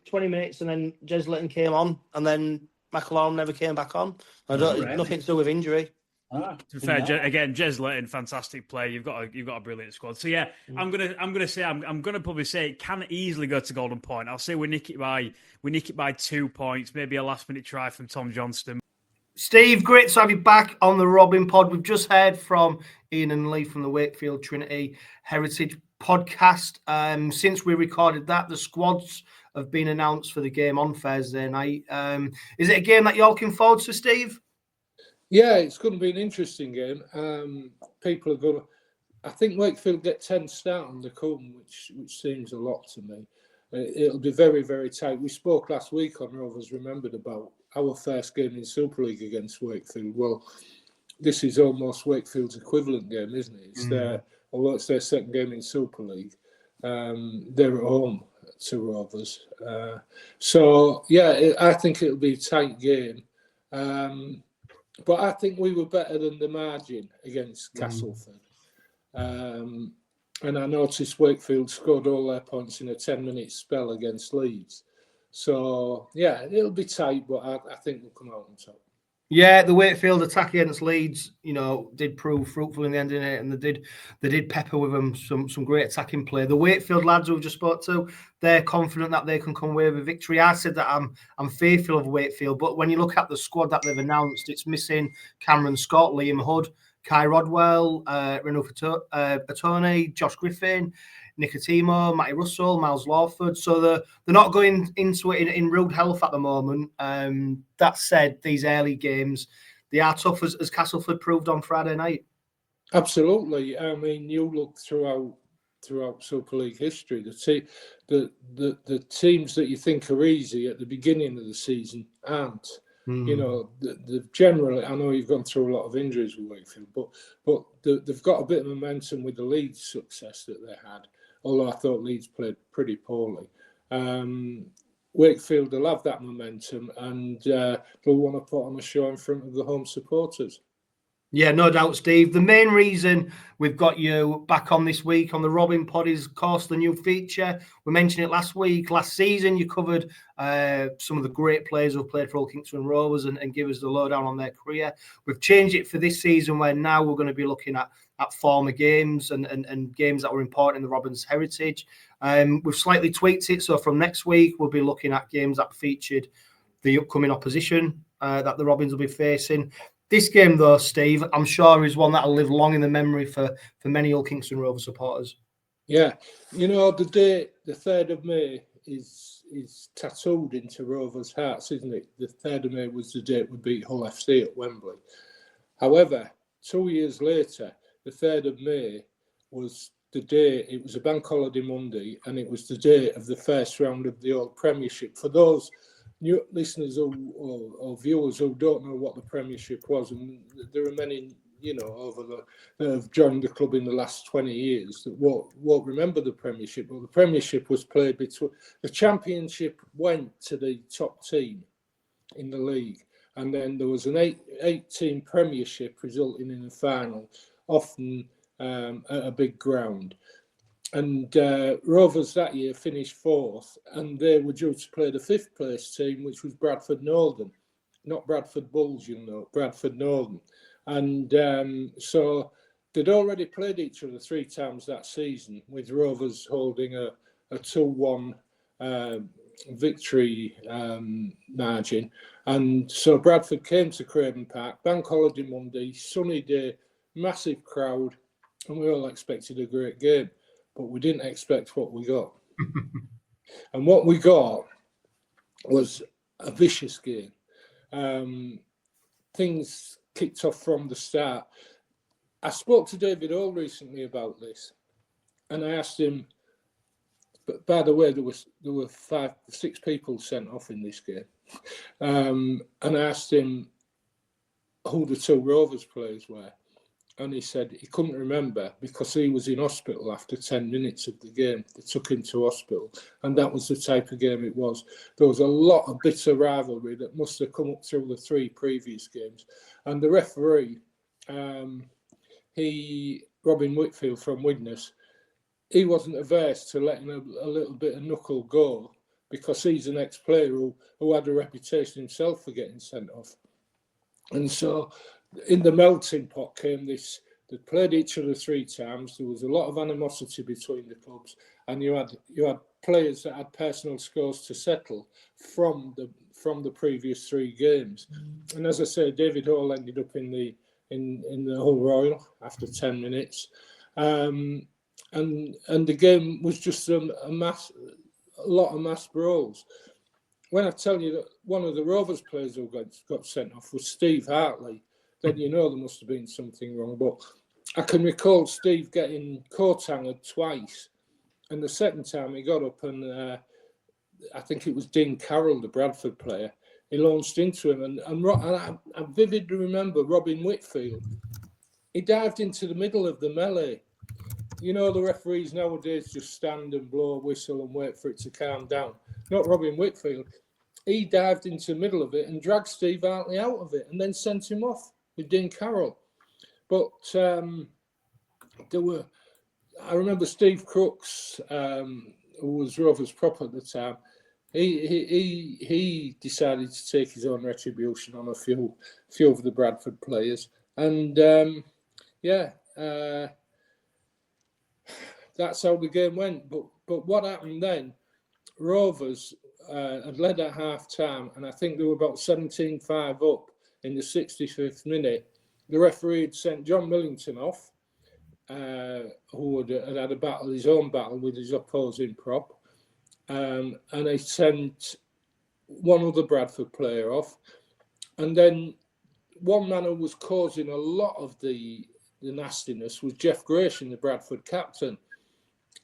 20 minutes and then Jez Litton came on, and then McIlorm never came back on. Nothing to do with injury. To be fair, again, Jez Litton, fantastic play. You've got a brilliant squad. So yeah, I'm gonna probably say it can easily go to golden point. I'll say we nick it by 2 points. Maybe a last minute try from Tom Johnston. Steve, great to have you back on the Robin Pod. We've just heard from Ian and Lee from the Wakefield Trinity Heritage Podcast. Since we recorded that, the squads have been announced for the game on Thursday night. Is it a game that you're looking forward to, Steve? Yeah, it's going to be an interesting game. People are going to... I think Wakefield get 10 start on the come, which seems a lot to me. It'll be very, very tight. We spoke last week on Rovers Remembered about our first game in Super League against Wakefield. Well, this is almost Wakefield's equivalent game, isn't it? It's although it's their second game in Super League, they're at home to Rovers. I think it'll be a tight game. But I think we were better than the margin against Castleford. And I noticed Wakefield scored all their points in a 10-minute spell against Leeds. So, yeah, it'll be tight, but I think we'll come out on top. Yeah, the Wakefield attack against Leeds, did prove fruitful in the end of it, and they did pepper with them some great attacking play. The Wakefield lads who we've just spoke to, they're confident that they can come away with a victory. I said that I'm fearful of Wakefield, but when you look at the squad that they've announced, it's missing Cameron Scott, Liam Hood, Kai Rodwell, Renault Attorney, Josh Griffin, Nicotimo, Matty Russell, Miles Lawford. So they're not going into it in rude health at the moment. That said, these early games, they are tough, as Castleford proved on Friday night. Absolutely. I mean, you look throughout Super League history, the teams that you think are easy at the beginning of the season aren't. The generally, I know you've gone through a lot of injuries with Wakefield, but they've got a bit of momentum with the Leeds success that they had. Although I thought Leeds played pretty poorly. Wakefield will have that momentum, and they'll want to put on a show in front of the home supporters. Yeah, no doubt, Steve. The main reason we've got you back on this week on the Robin Pod is, of course, the new feature. We mentioned it last week. Last season, you covered some of the great players who've played for Old Kingston Rovers and give us the lowdown on their career. We've changed it for this season, where now we're going to be looking at former games and games that were important in the Robins' heritage. We've slightly tweaked it. So from next week, we'll be looking at games that featured the upcoming opposition that the Robins will be facing. This game, though, Steve, I'm sure is one that'll live long in the memory for many Old Kingston Rovers supporters. Yeah, you know, the day, the 3rd of May, is tattooed into Rovers' hearts, isn't it? The 3rd of May was the date we beat Hull FC at Wembley. However, 2 years later, the 3rd of May was the day, it was a bank holiday Monday, and it was the day of the first round of the old Premiership. For those new listeners or viewers who don't know what the Premiership was, and there are many, you know, that have joined the club in the last 20 years that won't remember the Premiership. But the Premiership was played between, the Championship went to the top team in the league, and then there was an eight-team Premiership resulting in a final, often at a big ground. And Rovers that year finished 4th, and they were due to play the 5th place team, which was Bradford Northern, not Bradford Bulls, you know, Bradford Northern. And so they'd already played each other 3 times that season, with Rovers holding a 2-1 victory margin. And so Bradford came to Craven Park, bank holiday Monday, sunny day, massive crowd, and we all expected a great game. But we didn't expect what we got. And what we got was a vicious game. Things kicked off from the start. I spoke to 𝗪𝗲𝗏 recently about this, and I asked him, but by the way, there were 6 people sent off in this game. And I asked him who the 2 Rovers players were. And he said he couldn't remember because he was in hospital after 10 minutes of the game. They took him to hospital, and that was the type of game it was. There was a lot of bitter rivalry that must have come up through the 3 previous games. And the referee, Robin Wakefield from Widnes, he wasn't averse to letting a little bit of knuckle go, because he's an ex-player who had a reputation himself for getting sent off. And so in the melting pot came this, they played each other 3 times. There was a lot of animosity between the clubs, and you had players that had personal scores to settle from the previous 3 games. And as I say, 𝗪𝗏𝗏 ended up in the Hull Royal after 10 minutes. And the game was just a lot of mass brawls. When I tell you that one of the Rovers players who got sent off was Steve Hartley, then you know there must have been something wrong. But I can recall Steve getting coat-angered twice. And the second time he got up and I think it was 𝗪𝗏𝗏𝗏, the Bradford player, he launched into him. And I vividly remember Robin Whitfield. He dived into the middle of the melee. You know, the referees nowadays just stand and blow a whistle and wait for it to calm down. Not Robin Whitfield. He dived into the middle of it and dragged Steve Hartley out of it and then sent him off with 𝗪𝗏𝗏𝗏. But I remember Steve Crooks, who was Rovers prop at the time, he decided to take his own retribution on a few of the Bradford players. And that's how the game went. But what happened then, Rovers had led at half-time, and I think they were about 17-5 up in the 65th minute. The referee had sent John Millington off, who had had his own battle with his opposing prop, and they sent one other Bradford player off. And then one man who was causing a lot of the nastiness was Jeff Gratian, the Bradford captain.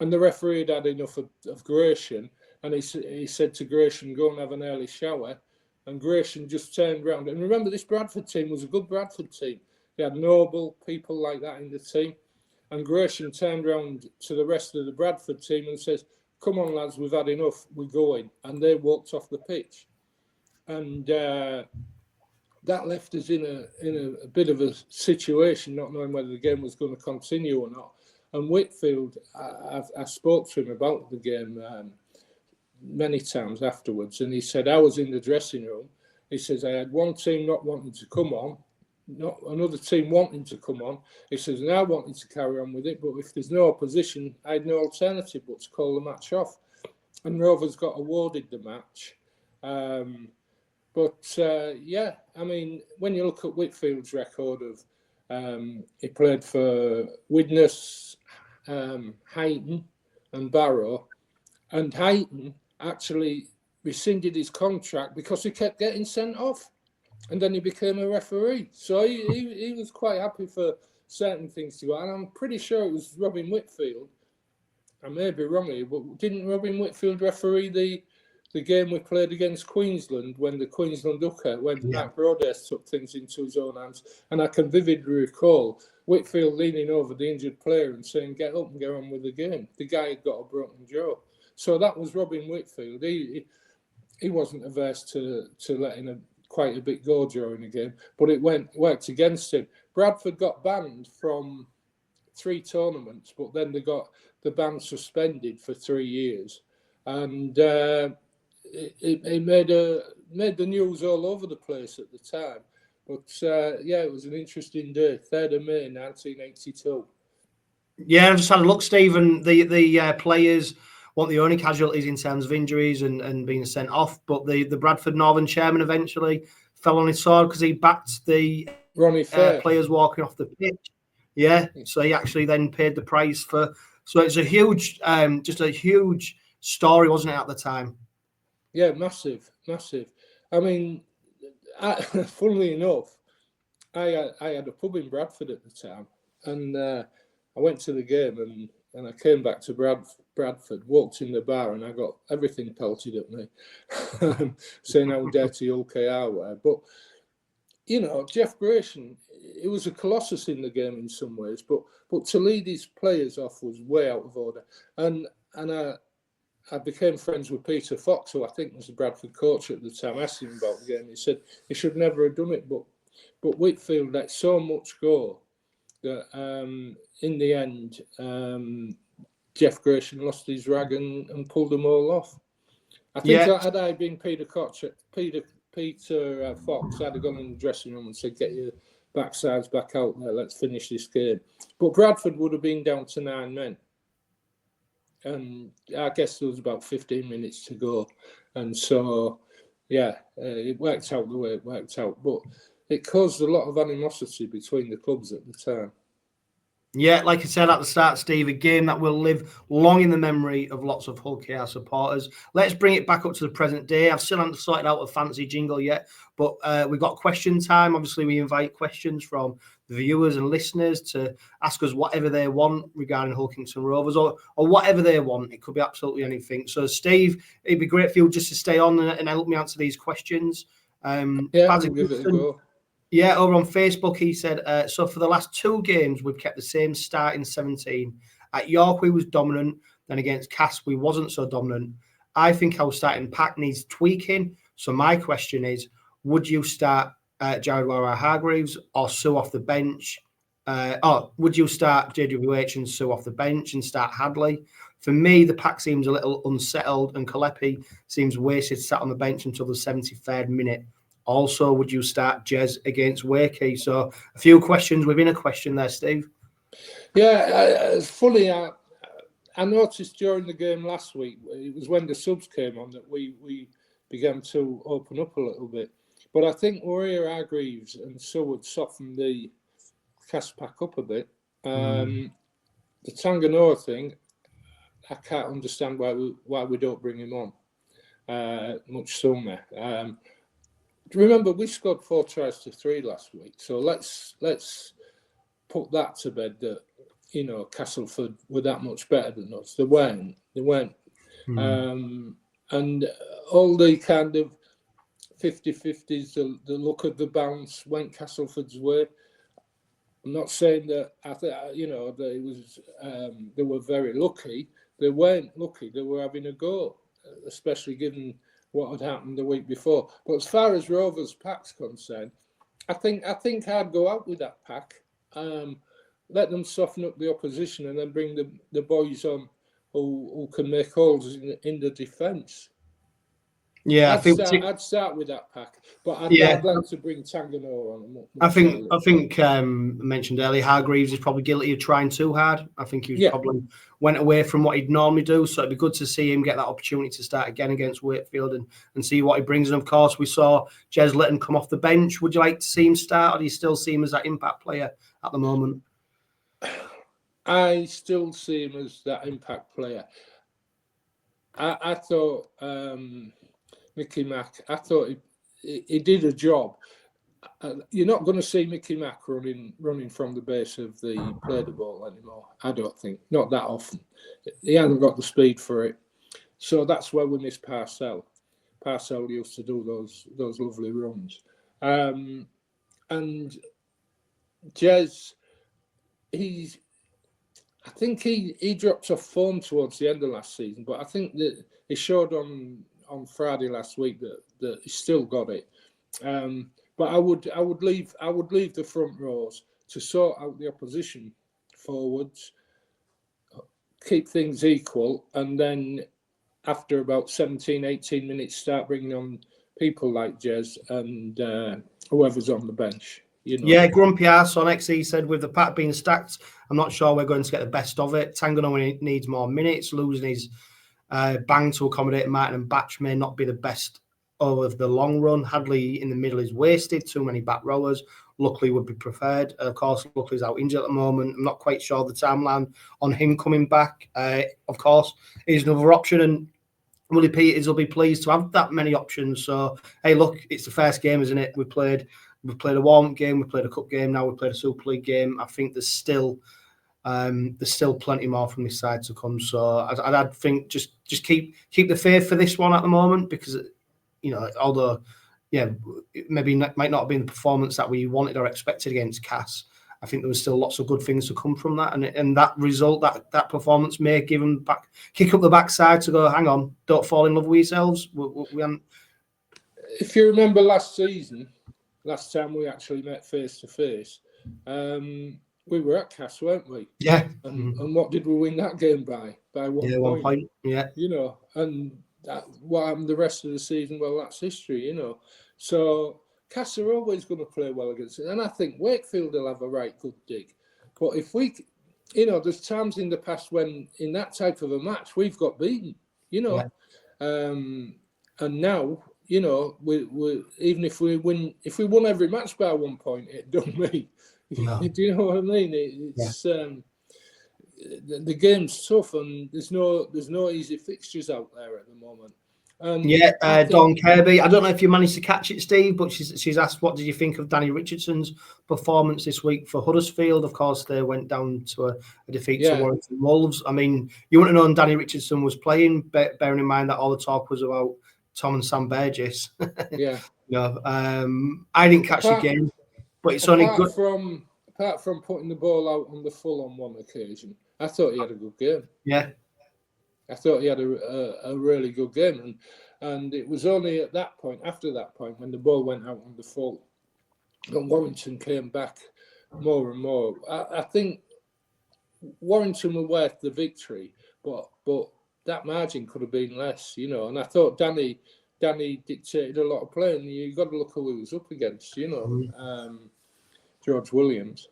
And the referee had enough of Gratian, and he said to Gratian, go and have an early shower. And Gratian just turned round. And remember, this Bradford team was a good Bradford team. They had noble people like that in the team. And Gratian turned round to the rest of the Bradford team and says, come on, lads, we've had enough, we're going. And they walked off the pitch. And that that left us in a bit of a situation, not knowing whether the game was going to continue or not. And Wakefield, I spoke to him about the game many times afterwards, and he said, I was in the dressing room. He says, I had one team not wanting to come on, not another team wanting to come on. He says, and I wanted to carry on with it, but if there's no opposition, I had no alternative but to call the match off. And Rovers got awarded the match. Yeah, I mean, when you look at Wakefield's record of, he played for Widnes, Huyton and Barrow, and Huyton actually rescinded his contract because he kept getting sent off, and then he became a referee. So he was quite happy for certain things to go on. I'm pretty sure it was Robin Whitfield. I may be wrong here, but didn't Robin Whitfield referee the game we played against Queensland when the Queensland Hooker, when Matt Broadhurst took things into his own hands? And I can vividly recall Whitfield leaning over the injured player and saying, get up and get on with the game. The guy had got a broken jaw. So that was Robin Whitfield. He wasn't averse to letting quite a bit go during the game, but it worked against him. Bradford got banned from 3 tournaments, but then they got the ban suspended for 3 years. And it made the news all over the place at the time. But it was an interesting day, 3rd of May 1982. Yeah, I've just had a look, Stephen. The players weren't the only casualties in terms of injuries and being sent off, but the Bradford Northern chairman eventually fell on his sword because he backed the players walking off the pitch. Yeah, so he actually then paid the price for. So it's a huge, just a huge story, wasn't it, at the time? Yeah, massive. I mean, funnily enough, I had a pub in Bradford at the time, and I went to the game and I came back to Bradford, walked in the bar, and I got everything pelted at me, saying how dirty 𝗀𝗂𝗃𝗧 were. But, you know, Jeff Grayson, it was a colossus in the game in some ways, but to lead his players off was way out of order. And I became friends with Peter Fox, who I think was the Bradford coach at the time. I asked him about the game. He said he should never have done it, but Wakefield let so much go that in the end, Jeff Grayson lost his rag and pulled them all off. I think had I been Peter Fox, I'd have gone in the dressing room and said, get your backsides back out there, let's finish this game. But Bradford would have been down to 9 men. And I guess there was about 15 minutes to go. And so, it worked out the way it worked out. But it caused a lot of animosity between the clubs at the time. Yeah, like I said at the start, Steve, a game that will live long in the memory of lots of Hull KR supporters. Let's bring it back up to the present day. I've still haven't sorted out a fancy jingle yet, but we've got question time. Obviously, we invite questions from the viewers and listeners to ask us whatever they want regarding Hull Kingston Rovers or whatever they want. It could be absolutely anything. So, Steve, it'd be great for you just to stay on and help me answer these questions. I'll give it a go. Yeah, over on Facebook, he said, so for the last 2 games, we've kept the same starting 17. At York, we was dominant. Then against Cass, we wasn't so dominant. I think our starting pack needs tweaking. So my question is, would you start Jared Waerea-Hargreaves or Sue off the bench? Or would you start JWH and Sue off the bench and start Hadley? For me, the pack seems a little unsettled and 𝗂𝗡𝗄 seems wasted, sat on the bench until the 73rd minute. Also, would you start Jez against Wakey? So a few questions within a question there, Steve. Yeah, it's funny. I noticed during the game last week, it was when the subs came on that we began to open up a little bit. But I think Waerea-Hargreaves and Sue would soften the cast pack up a bit. The Tanganoa thing, I can't understand why we don't bring him on much sooner. Remember, we scored 4 tries to 3 last week, so let's put that to bed. That Castleford were that much better than us. They weren't. And all the kind of 50-50s, the look of the bounce went Castleford's way. I'm not saying that they were very lucky. They weren't lucky. They were having a go, especially given what had happened the week before. But as far as Rovers pack's concerned, I think I'd go out with that pack. Let them soften up the opposition, and then bring the boys on who can make holes in the defence. Yeah, I'd start with that pack, but I'd like to bring Tangano on. I think I mentioned earlier, Hargreaves is probably guilty of trying too hard. I think he probably went away from what he'd normally do, so it'd be good to see him get that opportunity to start again against Wakefield and see what he brings. And of course, we saw Ches Litton come off the bench. Would you like to see him start, or do you still see him as that impact player at the moment? I still see him as that impact player. I thought Mickey Mack, I thought he did a job. You're not going to see Mickey Mack running from the base of the play the ball anymore. I don't think, not that often. He hasn't got the speed for it, so that's where we miss Parcell. Parcell used to do those lovely runs, and Ches, I think he dropped off form towards the end of last season, but I think that he showed on Friday last week that he still got it. But I would leave the front rows to sort out the opposition forwards, keep things equal, and then after about 17, 18 minutes, start bringing on people like Ches and whoever's on the bench. You know. Yeah, Grumpy Arse on XE said, with the pack being stacked, I'm not sure we're going to get the best of it. Tangano needs more minutes. Losing his bang to accommodate Martin and Batch may not be the best over the long run. Hadley in the middle is wasted. Too many back rowers. Luckily would be preferred. Of course, Luckilly's out injured at the moment. I'm not quite sure the timeline on him coming back. Of course, is another option, and Willie Peters will be pleased to have that many options. So, hey, look, it's the first game, isn't it? We've played a warm-up game, we've played a cup game, now we've played a Super League game. I think there's still plenty more from this side to come. So I'd think just keep the faith for this one at the moment, because, you know, although maybe might not have been the performance that we wanted or expected against Cass, I think there was still lots of good things to come from that, and that result, that performance may give them kick up the backside to go, hang on, don't fall in love with yourselves. We haven't. If you remember last season, last time we actually met face to face, we were at Cass, weren't we? Yeah. And what did we win that game by? By 1 point. 1 point. Yeah. You know, and what happened the rest of the season? Well, that's history, you know. So Cass are always going to play well against it, and I think Wakefield will have a right good dig. But if we, you know, there's times in the past when in that type of a match we've got beaten, you know, and now, you know, we even if we won every match by 1 point, it don't mean. No. Do you know what I mean? It's the game's tough, and there's no easy fixtures out there at the moment. And Dawn Kirby. I don't know if you managed to catch it, Steve, but she's asked, what did you think of Danny Richardson's performance this week for Huddersfield? Of course, they went down to a defeat to Warrington Wolves. I mean, you wouldn't have known Danny Richardson was playing, bearing in mind that all the talk was about Tom and Sam Burgess. I didn't catch the game, but it's only good. Apart from putting the ball out on the full on one occasion, I thought he had a good game. Yeah. I thought he had a really good game, and it was only at that point, after that point, when the ball went out on the full, that Warrington came back more and more. I think Warrington were worth the victory, but that margin could have been less, you know. And I thought Danny dictated a lot of play, and you got to look who he was up against, you know. George Williams.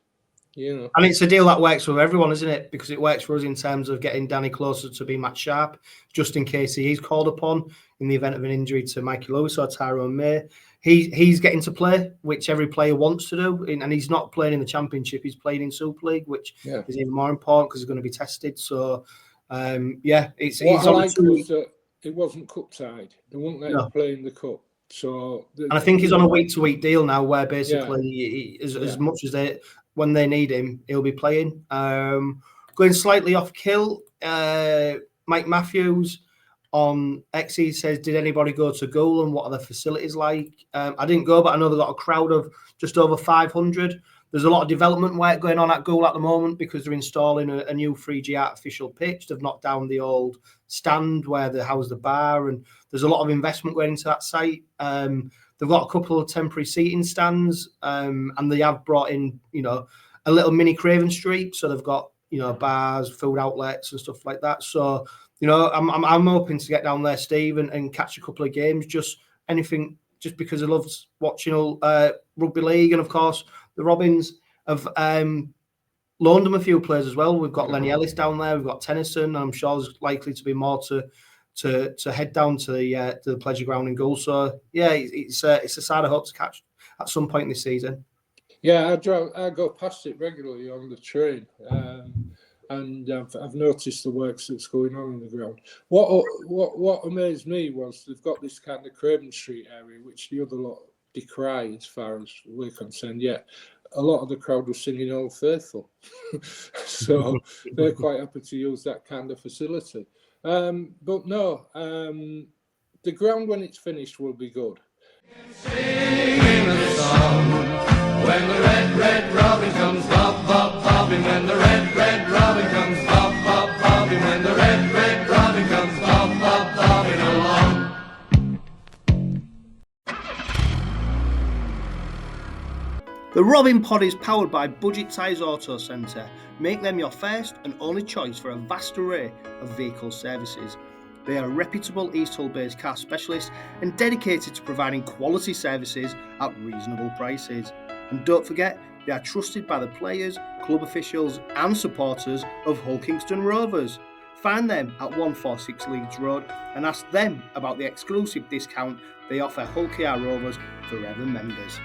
You know. And it's a deal that works for everyone, isn't it? Because it works for us in terms of getting Danny closer to being match sharp, just in case he is called upon in the event of an injury to Mikey Lewis or Tyrone May. He's getting to play, which every player wants to do, and he's not playing in the Championship. He's playing in Super League, which is even more important because he's going to be tested. So, it's. What I liked was that it wasn't cup side. They wouldn't let him play in the cup. So, and I think he's on a week-to-week deal now, where basically, as much as when they need him, he'll be playing. Going slightly off kill, Mike Matthews on XE says, did anybody go to Goole and what are the facilities like? I didn't go, but I know they've got a crowd of just over 500. There's a lot of development work going on at Goole at the moment because they're installing a new 3G artificial pitch. They've knocked down the old stand where they house the bar, and there's a lot of investment going into that site. They've got a couple of temporary seating stands, and they have brought in, a little mini Craven Street. So they've got, bars, food outlets and stuff like that. So, I'm hoping to get down there, Steve, and catch a couple of games, just because I love watching rugby league. And of course, the Robins have loaned them a few players as well. We've got Lenny Ellis down there. We've got Tennyson. I'm sure there's likely to be more to head down to the pleasure ground in Gould. So yeah, it's a side I hope to catch at some point this season. Yeah, I go past it regularly on the train, and I've noticed the works that's going on in the ground. What amazed me was they've got this kind of Craven Street area, which the other lot decry as far as we're concerned. Yet a lot of the crowd was singing Old Faithful, so they're quite happy to use that kind of facility. But no, the ground when it's finished will be good. Singing a song when the red robin comes bobbing, when the red robin comes bobbing, when the red robin comes bobbing along. The Robin Pod is powered by Budget Tyres Auto Centre. Make them your first and only choice for a vast array of vehicle services. They are a reputable East Hull-based car specialist and dedicated to providing quality services at reasonable prices. And don't forget, they are trusted by the players, club officials and supporters of Hull Kingston Rovers. Find them at 146 Leeds Road and ask them about the exclusive discount they offer Hull KR Rovers Forever members.